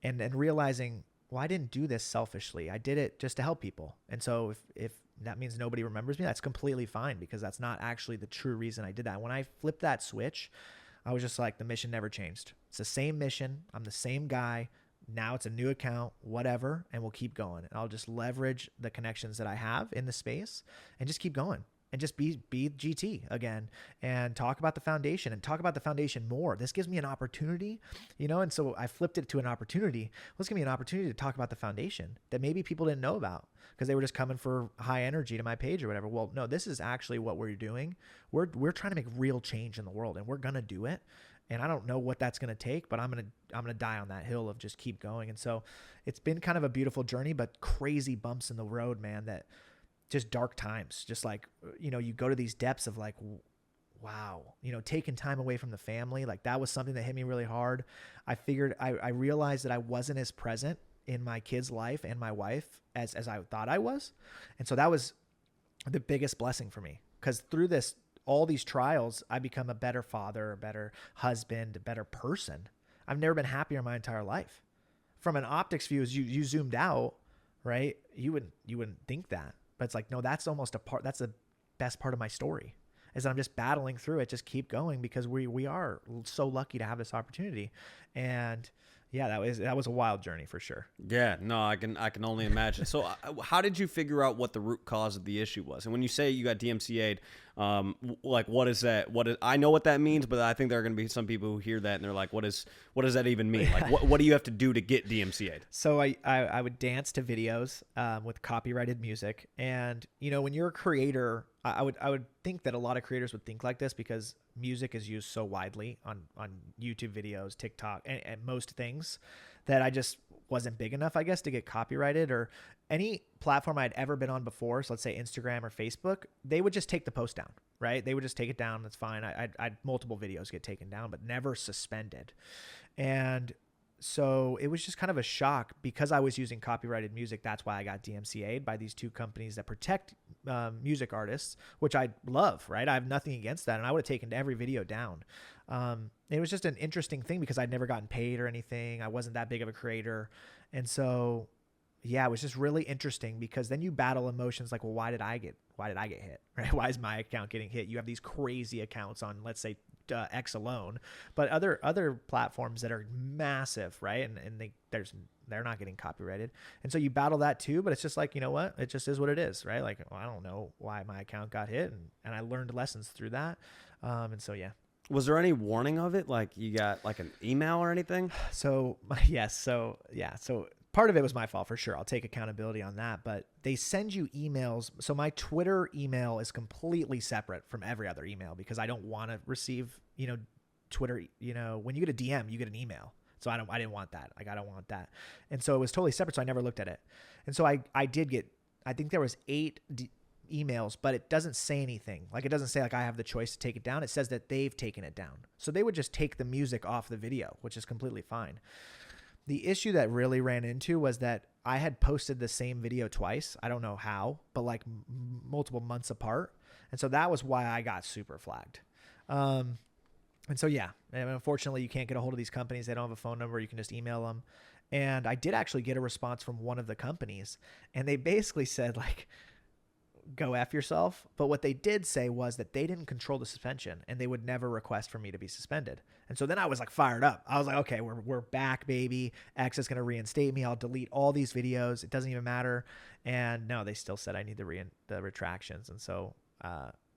and realizing, well, I didn't do this selfishly. I did it just to help people. And so if that means nobody remembers me, that's completely fine, because that's not actually the true reason I did that. When I flipped that switch, I was just like, the mission never changed. It's the same mission. I'm the same guy. Now it's a new account, whatever, and we'll keep going. And I'll just leverage the connections that I have in the space and just keep going. And just be GT again, and talk about the foundation, and talk about the foundation more. This gives me an opportunity, and so I flipped it to an opportunity. Let's give me an opportunity to talk about the foundation that maybe people didn't know about because they were just coming for high energy to my page or whatever. Well, no, this is actually what we're doing. We're trying to make real change in the world, and we're going to do it. And I don't know what that's going to take, but I'm going to die on that hill of just keep going. And so it's been kind of a beautiful journey, but crazy bumps in the road, man, that just dark times, just like, you go to these depths of like, wow, taking time away from the family. Like, that was something that hit me really hard. I realized that I wasn't as present in my kid's life and my wife as I thought I was. And so that was the biggest blessing for me, because through all these trials, I become a better father, a better husband, a better person. I've never been happier in my entire life. From an optics view, as you zoomed out, right? You wouldn't think that. But it's like, no, that's almost that's the best part of my story, is that I'm just battling through it, just keep going, because we are so lucky to have this opportunity. And yeah, that was a wild journey for sure. Yeah, no, I can only imagine. So how did you figure out what the root cause of the issue was? And when you say you got DMCA'd, like, what is that? I know what that means, but I think there are going to be some people who hear that and they're like, what does that even mean? Like, what do you have to do to get DMCA'd? So I would dance to videos with copyrighted music. And, you know, when you're a creator, I would think that a lot of creators would think like this, because music is used so widely on YouTube videos, TikTok, and most things, that I just wasn't big enough, I guess, to get copyrighted. Or any platform I'd ever been on before, so let's say Instagram or Facebook, they would just take the post down, right? They would just take it down. That's fine. I'd multiple videos get taken down, but never suspended. And so it was just kind of a shock, because I was using copyrighted music. That's why I got DMCA'd by these two companies that protect music artists, which I love, right? I have nothing against that. And I would have taken every video down. It was just an interesting thing, because I'd never gotten paid or anything. I wasn't that big of a creator. And so, yeah, it was just really interesting, because then you battle emotions like, well, why did I get hit, right? Why is my account getting hit? You have these crazy accounts on, let's say, X alone, but other platforms that are massive, right? And they're not getting copyrighted. And so you battle that too, but it's just like, you know what? It just is what it is, right? Like, well, I don't know why my account got hit, and I learned lessons through that. And so, yeah. Was there any warning of it? Like, you got like an email or anything? So, yes. So, yeah. So part of it was my fault for sure. I'll take accountability on that, but they send you emails. So my Twitter email is completely separate from every other email, because I don't want to receive, Twitter, when you get a DM, you get an email. So I didn't want that. Like, I don't want that. And so it was totally separate. So I never looked at it. And so I did get, I think there was 8 emails, but it doesn't say anything. Like, it doesn't say like I have the choice to take it down. It says that they've taken it down. So they would just take the music off the video, which is completely fine. The issue that really ran into was that I had posted the same video twice. I don't know how, but like multiple months apart. And so that was why I got super flagged. And so, yeah, and unfortunately you can't get a hold of these companies. They don't have a phone number. You can just email them. And I did actually get a response from one of the companies, and they basically said, like, go F yourself. But what they did say was that they didn't control the suspension, and they would never request for me to be suspended. And so then I was like fired up. I was like, okay, we're back, baby. X is going to reinstate me. I'll delete all these videos. It doesn't even matter. And no, they still said I need the retractions. And so,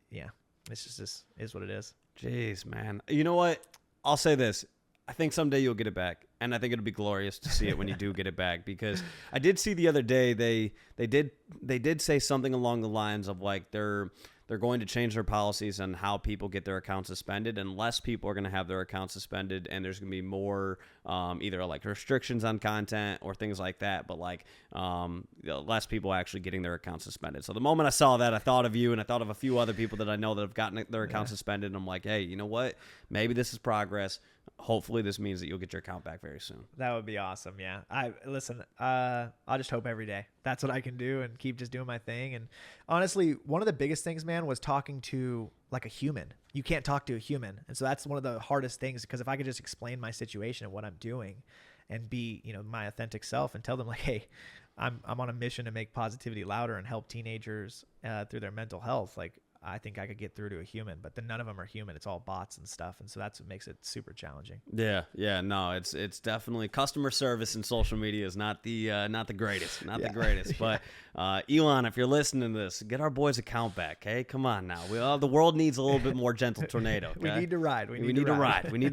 yeah, it's just is what it is. Jeez, man. You know what? I'll say this. I think someday you'll get it back, and I think it'll be glorious to see it when you do get it back, because I did see the other day they did say something along the lines of like they're going to change their policies on how people get their accounts suspended, and less people are going to have their accounts suspended, and there's going to be more either like restrictions on content or things like that, but like less people actually getting their accounts suspended. So the moment I saw that, I thought of you, and I thought of a few other people that I know that have gotten their accounts suspended, and I'm like, hey, you know what? Maybe this is progress. Hopefully this means that you'll get your account back very soon. That would be awesome. Yeah. I'll just hope every day. That's what I can do, and keep just doing my thing. And honestly, one of the biggest things, man, was talking to like a human. You can't talk to a human. And so that's one of the hardest things, because if I could just explain my situation and what I'm doing and be, my authentic self, and tell them like, hey, I'm on a mission to make positivity louder and help teenagers through their mental health. Like, I think I could get through to a human, but then none of them are human. It's all bots and stuff. And so that's what makes it super challenging. Yeah. No, it's definitely customer service and social media is not the greatest, the greatest, but, Elon, if you're listening to this, get our boy's account back. Okay. Come on now. The world needs a little bit more gentle tornado. Okay? We need to ride. We need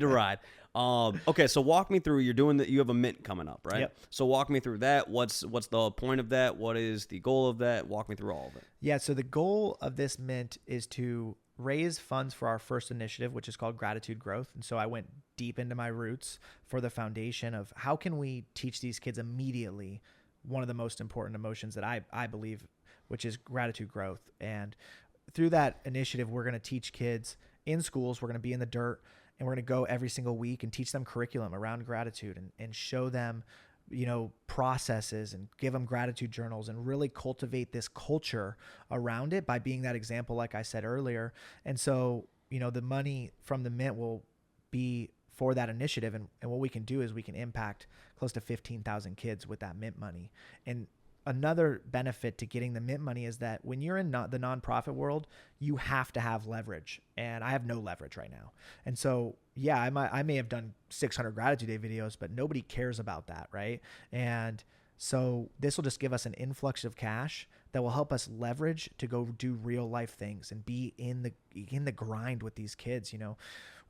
to ride. Okay. So walk me through, you have a mint coming up, right? Yep. So walk me through that. What's the point of that? What is the goal of that? Walk me through all of it. Yeah. So the goal of this mint is to raise funds for our first initiative, which is called Gratitude Growth. And so I went deep into my roots for the foundation of how can we teach these kids immediately one of the most important emotions that I believe, which is gratitude growth. And through that initiative, we're going to teach kids in schools. We're going to be in the dirt, and we're going to go every single week and teach them curriculum around gratitude, and show them, processes, and give them gratitude journals, and really cultivate this culture around it by being that example, like I said earlier. And so, the money from the mint will be for that initiative. And what we can do is we can impact close to 15,000 kids with that mint money. And another benefit to getting the mint money is that when you're in the nonprofit world, you have to have leverage, and I have no leverage right now. And so, yeah, I may have done 600 gratitude day videos, but nobody cares about that, right? And so this will just give us an influx of cash that will help us leverage to go do real life things and be in the grind with these kids. You know,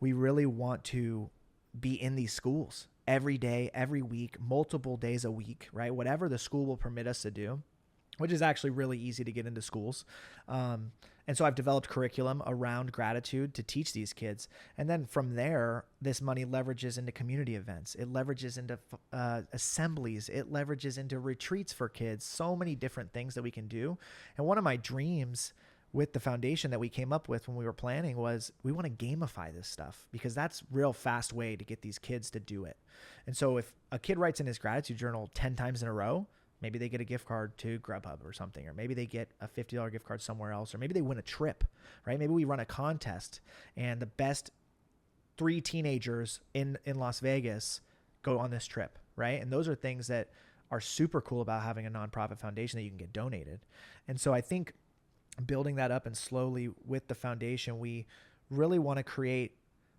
we really want to be in these schools every day, every week, multiple days a week, right? Whatever the school will permit us to do, which is actually really easy to get into schools. And so I've developed curriculum around gratitude to teach these kids. And then from there, this money leverages into community events. It leverages into assemblies. It leverages into retreats for kids. So many different things that we can do. And one of my dreams with the foundation that we came up with when we were planning was we want to gamify this stuff, because that's real fast way to get these kids to do it. And so if a kid writes in his gratitude journal 10 times in a row, maybe they get a gift card to Grubhub or something, or maybe they get a $50 gift card somewhere else, or maybe they win a trip, right? Maybe we run a contest and the best 3 teenagers in Las Vegas go on this trip, right? And those are things that are super cool about having a nonprofit foundation that you can get donated. And so I think building that up and slowly with the foundation, we really want to create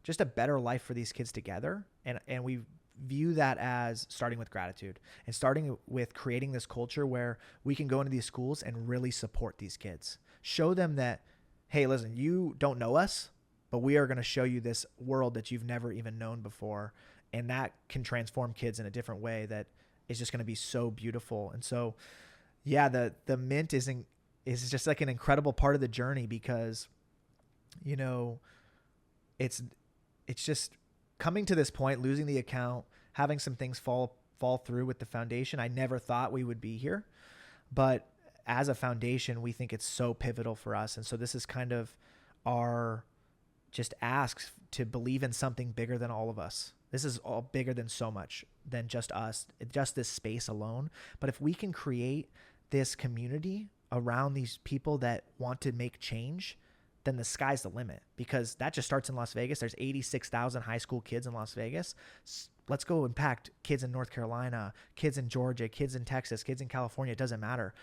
just a better life for these kids together. And we view that as starting with gratitude and starting with creating this culture where we can go into these schools and really support these kids. Show them that, hey, listen, you don't know us, but we are going to show you this world that you've never even known before. And that can transform kids in a different way that is just going to be so beautiful. And so, yeah, the mint is just like an incredible part of the journey, because, you know, it's just coming to this point, losing the account, having some things fall through with the foundation. I never thought we would be here, but as a foundation, we think it's so pivotal for us. And so this is kind of our just asks to believe in something bigger than all of us. This is all bigger than so much than just us, just this space alone. But if we can create this community around these people that want to make change, then the sky's the limit, because that just starts in Las Vegas. There's 86,000 high school kids in Las Vegas. Let's go impact kids in North Carolina, kids in Georgia, kids in Texas, kids in California. It doesn't matter.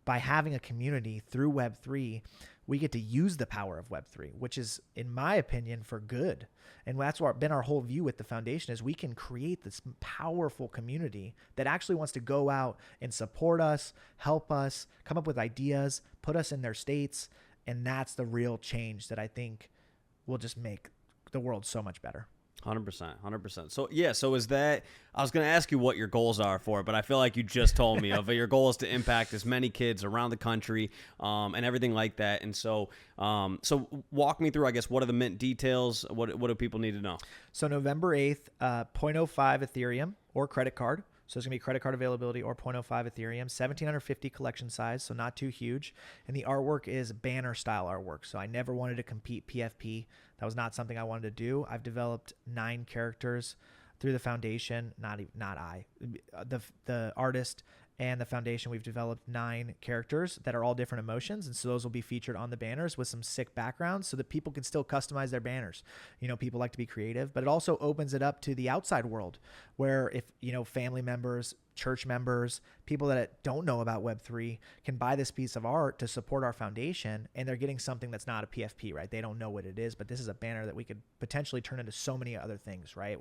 By having a community through Web3, we get to use the power of Web3, which is, in my opinion, for good. And that's what been our whole view with the foundation, is we can create this powerful community that actually wants to go out and support us, help us, come up with ideas, put us in their states. And that's the real change that I think will just make the world so much better. 100%. So yeah, so is that, I was going to ask you what your goals are for it, but I feel like you just told me of your goal is to impact as many kids around the country, and everything like that. And so, so walk me through, I guess, what are the mint details? What do people need to know? So November 8th, 0.05 Ethereum or credit card. So it's going to be credit card availability or 0.05 Ethereum, 1,750 collection size, so not too huge. And the artwork is banner style artwork. So I never wanted to compete PFP. That was not something I wanted to do. I've developed 9 characters through the foundation. The artist and the foundation, we've developed 9 characters that are all different emotions. And so those will be featured on the banners with some sick backgrounds so that people can still customize their banners. You know, people like to be creative, but it also opens it up to the outside world where if, you know, family members, church members, people that don't know about Web3 can buy this piece of art to support our foundation, and they're getting something that's not a PFP, right? They don't know what it is, but this is a banner that we could potentially turn into so many other things, right?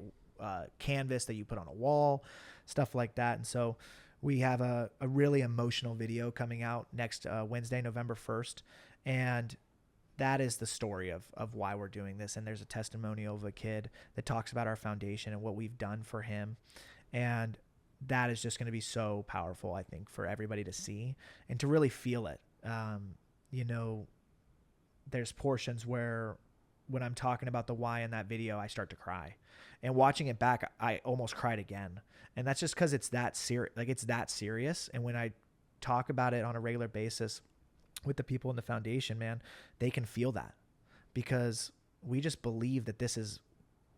Canvas that you put on a wall, stuff like that. And so we have a really emotional video coming out next Wednesday, November 1st. And that is the story of why we're doing this. And there's a testimonial of a kid that talks about our foundation and what we've done for him. And that is just going to be so powerful, I think, for everybody to see and to really feel it. You know, there's portions where when I'm talking about the why in that video, I start to cry. And watching it back, I almost cried again. And that's just because it's that serious. Like, it's that serious. And when I talk about it on a regular basis with the people in the foundation, man, they can feel that, because we just believe that this is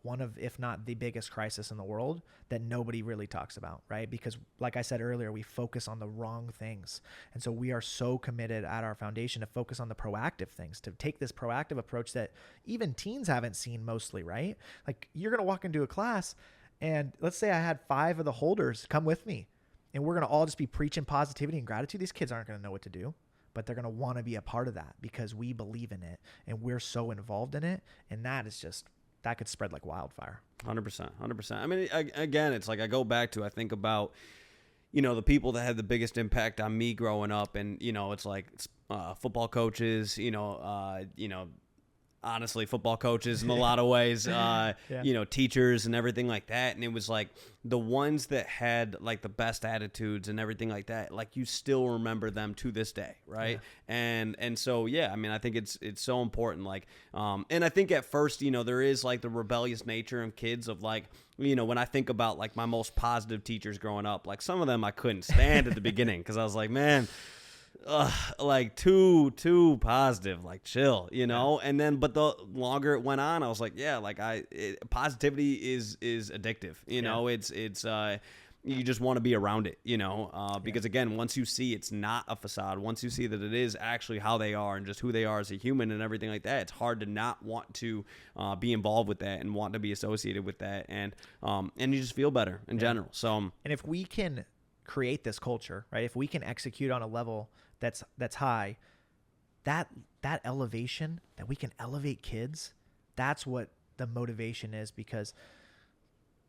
one of, if not the biggest crisis in the world that nobody really talks about, right? Because like I said earlier, we focus on the wrong things. And so we are so committed at our foundation to focus on the proactive things, to take this proactive approach that even teens haven't seen mostly, right? Like, you're going to walk into a class and let's say I had 5 of the holders come with me. and we're going to all just be preaching positivity and gratitude, these kids aren't going to know what to do, but they're going to want to be a part of that because we believe in it and we're so involved in it. And that is just, that could spread like wildfire. 100%. I mean, again, it's like I go back to, I think about, you know, the people that had the biggest impact on me growing up, and, you know, it's like football coaches, honestly, football coaches in a lot of ways, you know, teachers and everything like that. And it was like the ones that had like the best attitudes and everything like that, like you still remember them to this day. Right. Yeah. And so, yeah, I mean, I think it's so important. Like, and I think at first, you know, there is like the rebellious nature of kids of like, you know, when I think about like my most positive teachers growing up, like some of them I couldn't stand at the beginning because I was like, man, like too positive, like chill, you know. And then but the longer it went on, I was like, yeah, like positivity is addictive, you know. It's you just want to be around it, you know, because again, once you see it's not a facade, once you see that it is actually how they are and just who they are as a human and everything like that, it's hard to not want to be involved with that and want to be associated with that, and you just feel better in general. So and if we can create this culture, right, if we can execute on a level that's high, that elevation, that we can elevate kids, that's what the motivation is, because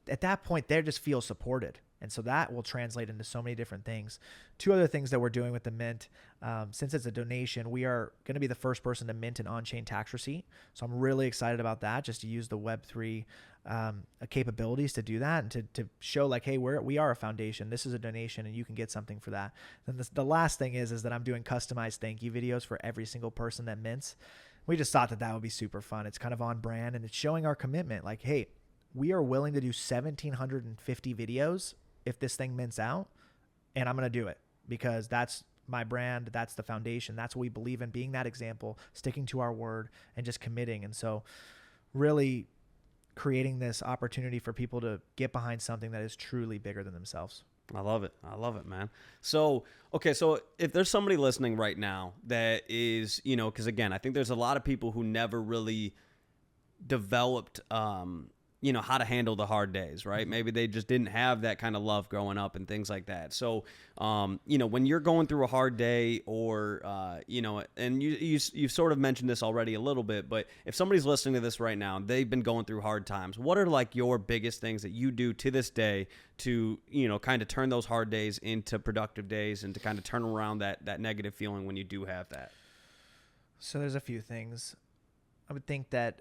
at that point they just feel supported. And so that will translate into so many different things. Two other things that we're doing with the Mint, since it's a donation, we are going to be the first person to mint an on-chain tax receipt. So I'm really excited about that, just to use the Web3 capabilities to do that, and to show like, hey, we are a foundation. This is a donation and you can get something for that. Then the last thing is that I'm doing customized thank you videos for every single person that mints. We just thought that would be super fun. It's kind of on brand, and it's showing our commitment. Like, hey, we are willing to do 1,750 videos if this thing mints out, and I'm going to do it because that's my brand. That's the foundation. That's what we believe in, being that example, sticking to our word and just committing. And so really creating this opportunity for people to get behind something that is truly bigger than themselves. I love it, man. So, okay, so if there's somebody listening right now that is, you know, because again, I think there's a lot of people who never really developed, you know, how to handle the hard days, right? Maybe they just didn't have that kind of love growing up and things like that. So, you know, when you're going through a hard day, or, you know, and you've sort of mentioned this already a little bit, but if somebody's listening to this right now, they've been going through hard times, what are like your biggest things that you do to this day to, you know, kind of turn those hard days into productive days and to kind of turn around that negative feeling when you do have that? So there's a few things. I would think that,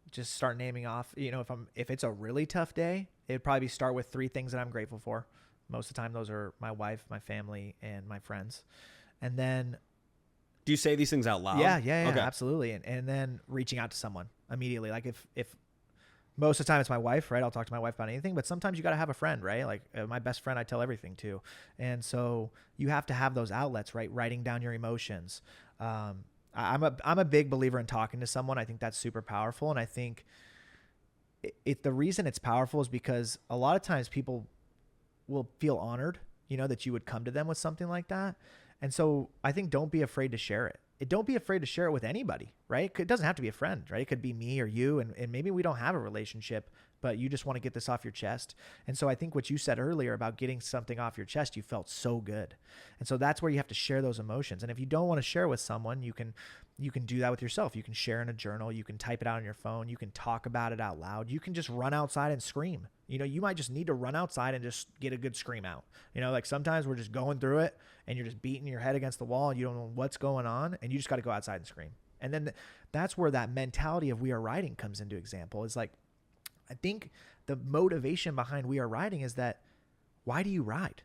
just start naming off, you know, if it's a really tough day, it'd probably start with 3 things that I'm grateful for. Most of the time, those are my wife, my family, and my friends. And then, do you say these things out loud? Yeah, okay. Absolutely. And then reaching out to someone immediately. Like if most of the time it's my wife, right? I'll talk to my wife about anything, but sometimes you got to have a friend, right? Like my best friend, I tell everything to. And so you have to have those outlets, right? Writing down your emotions. I'm a big believer in talking to someone. I think that's super powerful. And I think the reason it's powerful is because a lot of times people will feel honored, you know, that you would come to them with something like that. And so I think don't be afraid to share it. Don't be afraid to share it with anybody, right? It doesn't have to be a friend, right? It could be me or you, and maybe we don't have a relationship, but you just want to get this off your chest. And so I think what you said earlier about getting something off your chest, you felt so good. And so that's where you have to share those emotions. And if you don't want to share with someone, you can do that with yourself. You can share in a journal. You can type it out on your phone. You can talk about it out loud. You can just run outside and scream. You know, you might just need to run outside and just get a good scream out. You know, like sometimes we're just going through it and you're just beating your head against the wall and you don't know what's going on, and you just got to go outside and scream. And then that's where that mentality of We Are Riding comes into example. It's like, I think the motivation behind We Are Riding is that, why do you ride?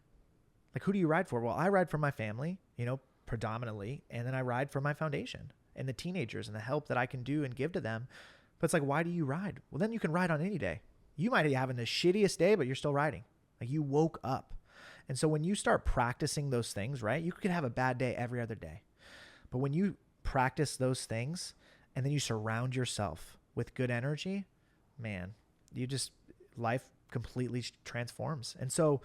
Like, who do you ride for? Well, I ride for my family, you know, predominantly, and then I ride for my foundation and the teenagers and the help that I can do and give to them. But it's like, why do you ride? Well, then you can ride on any day. You might be having the shittiest day, but you're still riding. Like, you woke up. And so when you start practicing those things, right, you could have a bad day every other day. But when you practice those things and then you surround yourself with good energy, man, life completely transforms. And so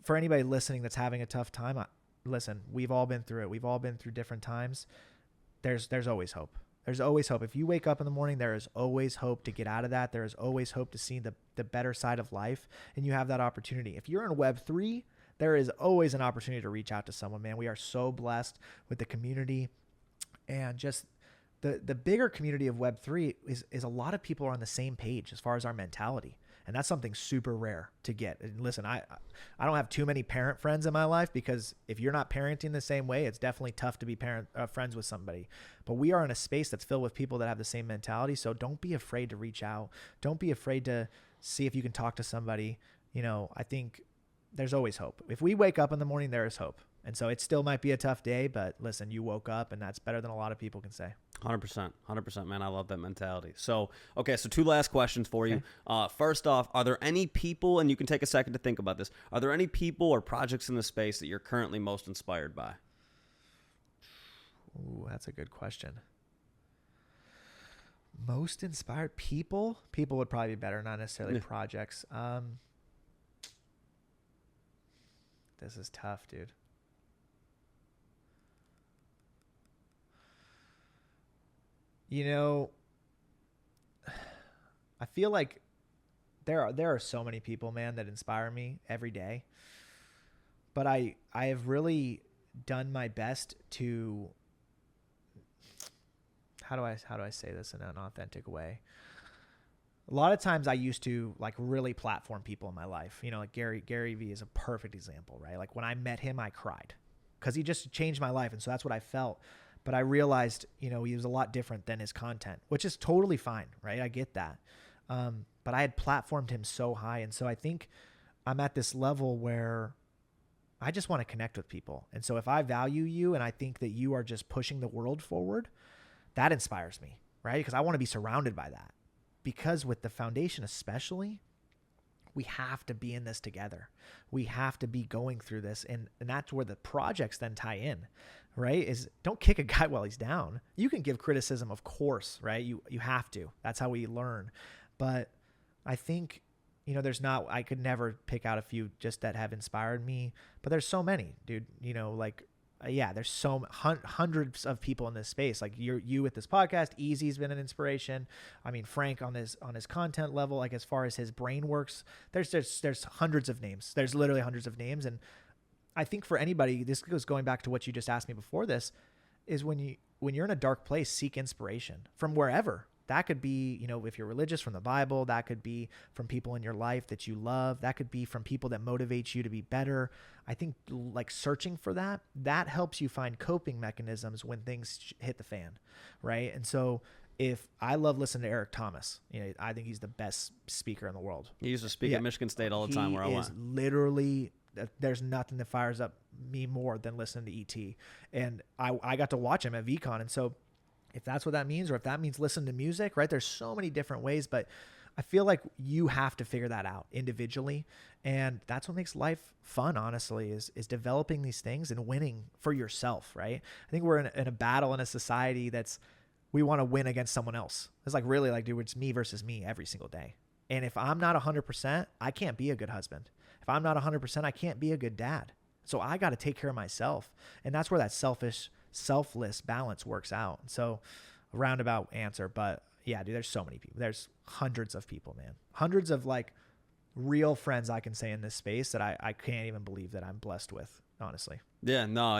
for anybody listening that's having a tough time, listen, we've all been through it. We've all been through different times. There's always hope. There's always hope. If you wake up in the morning, there is always hope to get out of that. There is always hope to see the better side of life, and you have that opportunity. If you're in Web3, there is always an opportunity to reach out to someone, man. We are so blessed with the community, and just the bigger community of Web3 is a lot of people are on the same page as far as our mentality. And that's something super rare to get. And listen, I don't have too many parent friends in my life, because if you're not parenting the same way, it's definitely tough to be friends with somebody. But we are in a space that's filled with people that have the same mentality. So don't be afraid to reach out. Don't be afraid to see if you can talk to somebody. You know, I think there's always hope. If we wake up in the morning, there is hope. And so it still might be a tough day, but listen, you woke up, and that's better than a lot of people can say. 100%, man. I love that mentality. So, okay, so 2 last questions for you. First off, are there any people, and you can take a second to think about this, are there any people or projects in the space that you're currently most inspired by? Ooh, that's a good question. Most inspired people? People would probably be better, not necessarily projects. This is tough, dude. You know, I feel like there are so many people, man, that inspire me every day. But I have really done my best to, how do I say this in an authentic way? A lot of times I used to like really platform people in my life. You know, like Gary Vee is a perfect example, right? Like when I met him, I cried because he just changed my life. And so that's what I felt. But I realized, you know, he was a lot different than his content, which is totally fine, right? I get that. But I had platformed him so high. And so I think I'm at this level where I just want to connect with people. And so if I value you and I think that you are just pushing the world forward, that inspires me, right? Because I want to be surrounded by that. Because with the foundation especially, we have to be in this together. We have to be going through this. And that's where the projects then tie in, right? Is don't kick a guy while he's down. You can give criticism, of course, right? You have to. That's how we learn. But I think, you know, I could never pick out a few just that have inspired me, but there's so many, dude, you know, like, there's so hundreds of people in this space. Like you with this podcast, Easy's been an inspiration. I mean, Frank on his content level, like as far as his brain works, there's hundreds of names. There's literally hundreds of names. And I think for anybody, this goes going back to what you just asked me before this, is when you're in a dark place, seek inspiration from wherever. That could be, you know, if you're religious, from the Bible. That could be from people in your life that you love. That could be from people that motivate you to be better. I think like searching for that helps you find coping mechanisms when things hit the fan, right? And so if I love listening to Eric Thomas, you know, I think he's the best speaker in the world. He used to speak at Michigan State all the time where I went. Literally, there's nothing that fires up me more than listening to ET. And I got to watch him at VCon. And so if that's what that means, or if that means listen to music, right? There's so many different ways, but I feel like you have to figure that out individually. And that's what makes life fun, honestly, is developing these things and winning for yourself, right? I think we're in a battle in a society we want to win against someone else. It's like really like, dude, it's me versus me every single day. And if I'm not 100%, I can't be a good husband. If I'm not 100%, I can't be a good dad. So I got to take care of myself. And that's where that selfless balance works out. And so a roundabout answer, but yeah, dude, there's so many people. There's hundreds of people, man. Hundreds of like real friends I can say in this space that I can't even believe that I'm blessed with, honestly. Yeah, no,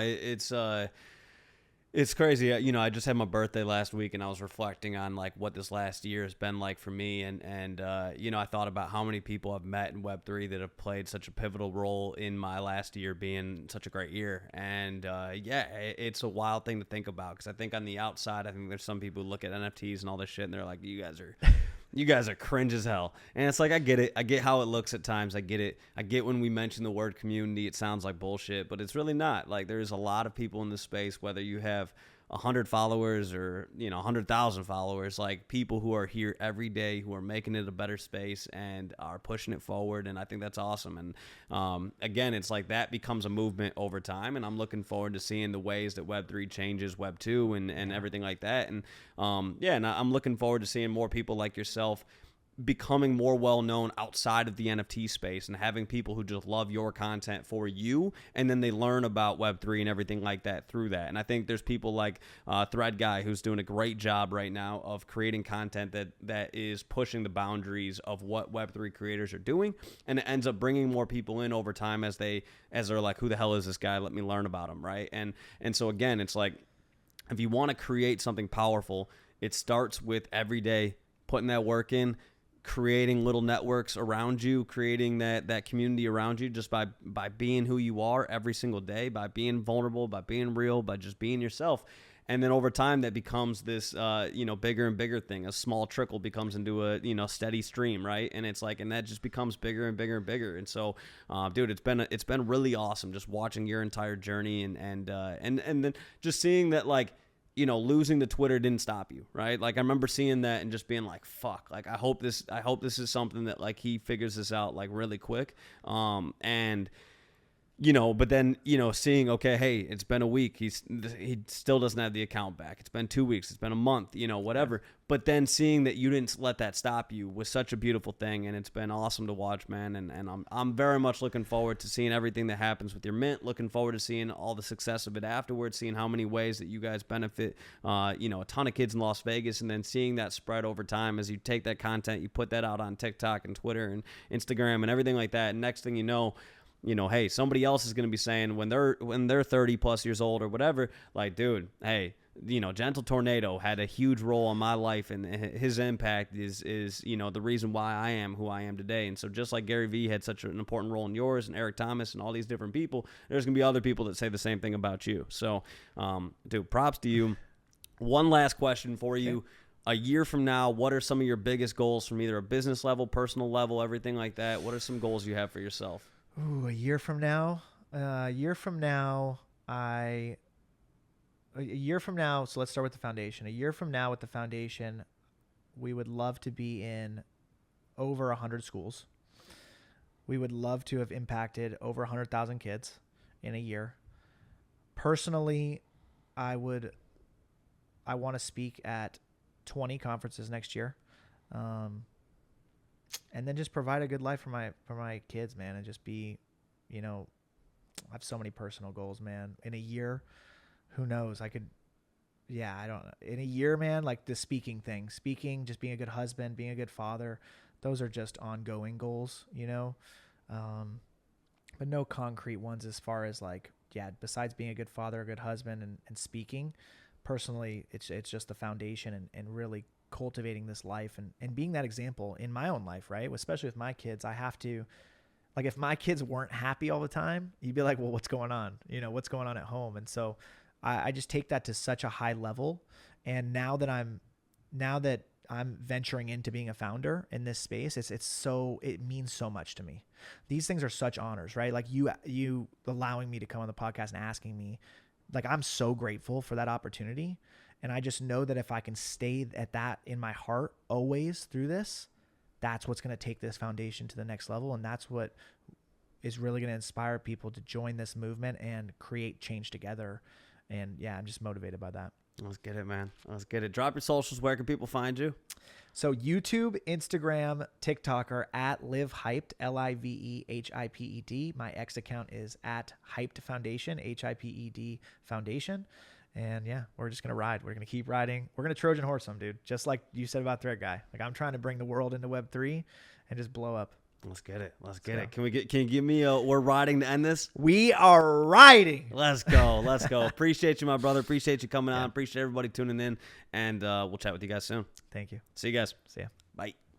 it's crazy. You know, I just had my birthday last week, and I was reflecting on like what this last year has been like for me, and you know, I thought about how many people I've met in Web3 that have played such a pivotal role in my last year being such a great year. And yeah, it's a wild thing to think about, because I think on the outside, I think there's some people who look at NFTs and all this shit, and they're like, you guys are cringe as hell. And it's like, I get it. I get how it looks at times. I get it. I get when we mention the word community, it sounds like bullshit, but it's really not. Like, there's a lot of people in this space, whether you have 100 followers or, you know, 100,000 followers, like people who are here every day, who are making it a better space and are pushing it forward. And I think that's awesome. And again, it's like that becomes a movement over time. And I'm looking forward to seeing the ways that Web3 changes Web2 and everything like that. And yeah, and I'm looking forward to seeing more people like yourself becoming more well-known outside of the NFT space and having people who just love your content for you, and then they learn about Web3 and everything like that through that. And I think there's people like Thread Guy, who's doing a great job right now of creating content that is pushing the boundaries of what Web3 creators are doing, and it ends up bringing more people in over time as they're like, who the hell is this guy? Let me learn about him, right? And so again, it's like, if you want to create something powerful, it starts with every day putting that work in, creating little networks around you, creating that community around you just by being who you are every single day, by being vulnerable, by being real, by just being yourself. And then over time that becomes this bigger and bigger thing. A small trickle becomes into a steady stream, right? And it's like, and that just becomes bigger and bigger and bigger. And so dude, it's been really awesome just watching your entire journey and then just seeing that, like, losing to Twitter didn't stop you, right? Like, I remember seeing that and just being like, fuck, like, I hope this is something that, like, he figures this out, like, really quick. But then, seeing, okay, hey, it's been a week. He still doesn't have the account back. It's been 2 weeks. It's been a month, whatever. But then seeing that you didn't let that stop you was such a beautiful thing. And it's been awesome to watch, man. And I'm very much looking forward to seeing everything that happens with your mint, looking forward to seeing all the success of it afterwards, seeing how many ways that you guys benefit, a ton of kids in Las Vegas, and then seeing that spread over time as you take that content, you put that out on TikTok and Twitter and Instagram and everything like that. And next thing you know, hey, somebody else is going to be saying when they're 30 plus years old or whatever, like, dude, hey, Gentle Tornado had a huge role in my life, and his impact is the reason why I am who I am today. And so just like Gary Vee had such an important role in yours, and Eric Thomas and all these different people, there's going to be other people that say the same thing about you. So, dude, props to you. One last question for you. Okay. A year from now, what are some of your biggest goals from either a business level, personal level, everything like that? What are some goals you have for yourself? Ooh, a year from now, so let's start with the foundation. A year from now with the foundation, we would love to be in over 100 schools. We would love to have impacted over 100,000 kids in a year. Personally, I want to speak at 20 conferences next year. And then just provide a good life for my kids, man, and just be, I have so many personal goals, man. In a year, who knows? In a year, man, like the speaking thing, just being a good husband, being a good father, those are just ongoing goals, but no concrete ones as far as besides being a good father, a good husband, and speaking. Personally, it's just the foundation and really cultivating this life and being that example in my own life, right? Especially with my kids, I have to, like, if my kids weren't happy all the time, you'd be like, well, what's going on? What's going on at home? And so I just take that to such a high level. And now that I'm venturing into being a founder in this space, it means so much to me. These things are such honors, right? Like you allowing me to come on the podcast and asking me, like, I'm so grateful for that opportunity. And I just know that if I can stay at that in my heart always through this, that's what's going to take this foundation to the next level. And that's what is really going to inspire people to join this movement and create change together. And yeah, I'm just motivated by that. Let's get it, man. Let's get it. Drop your socials. Where can people find you? So YouTube, Instagram, TikTok are at Live Hyped, LIVEHIPED. My X account is at Hyped Foundation, HIPED Foundation. And yeah, we're just going to ride. We're going to keep riding. We're going to Trojan horse them, dude. Just like you said about Thread Guy. Like, I'm trying to bring the world into Web3 and just blow up. Let's get it. Let's get it. Can you give me we're riding to end this? We are riding. Let's go. Let's go. Appreciate you, my brother. Appreciate you coming on. Appreciate everybody tuning in. And we'll chat with you guys soon. Thank you. See you guys. See ya. Bye.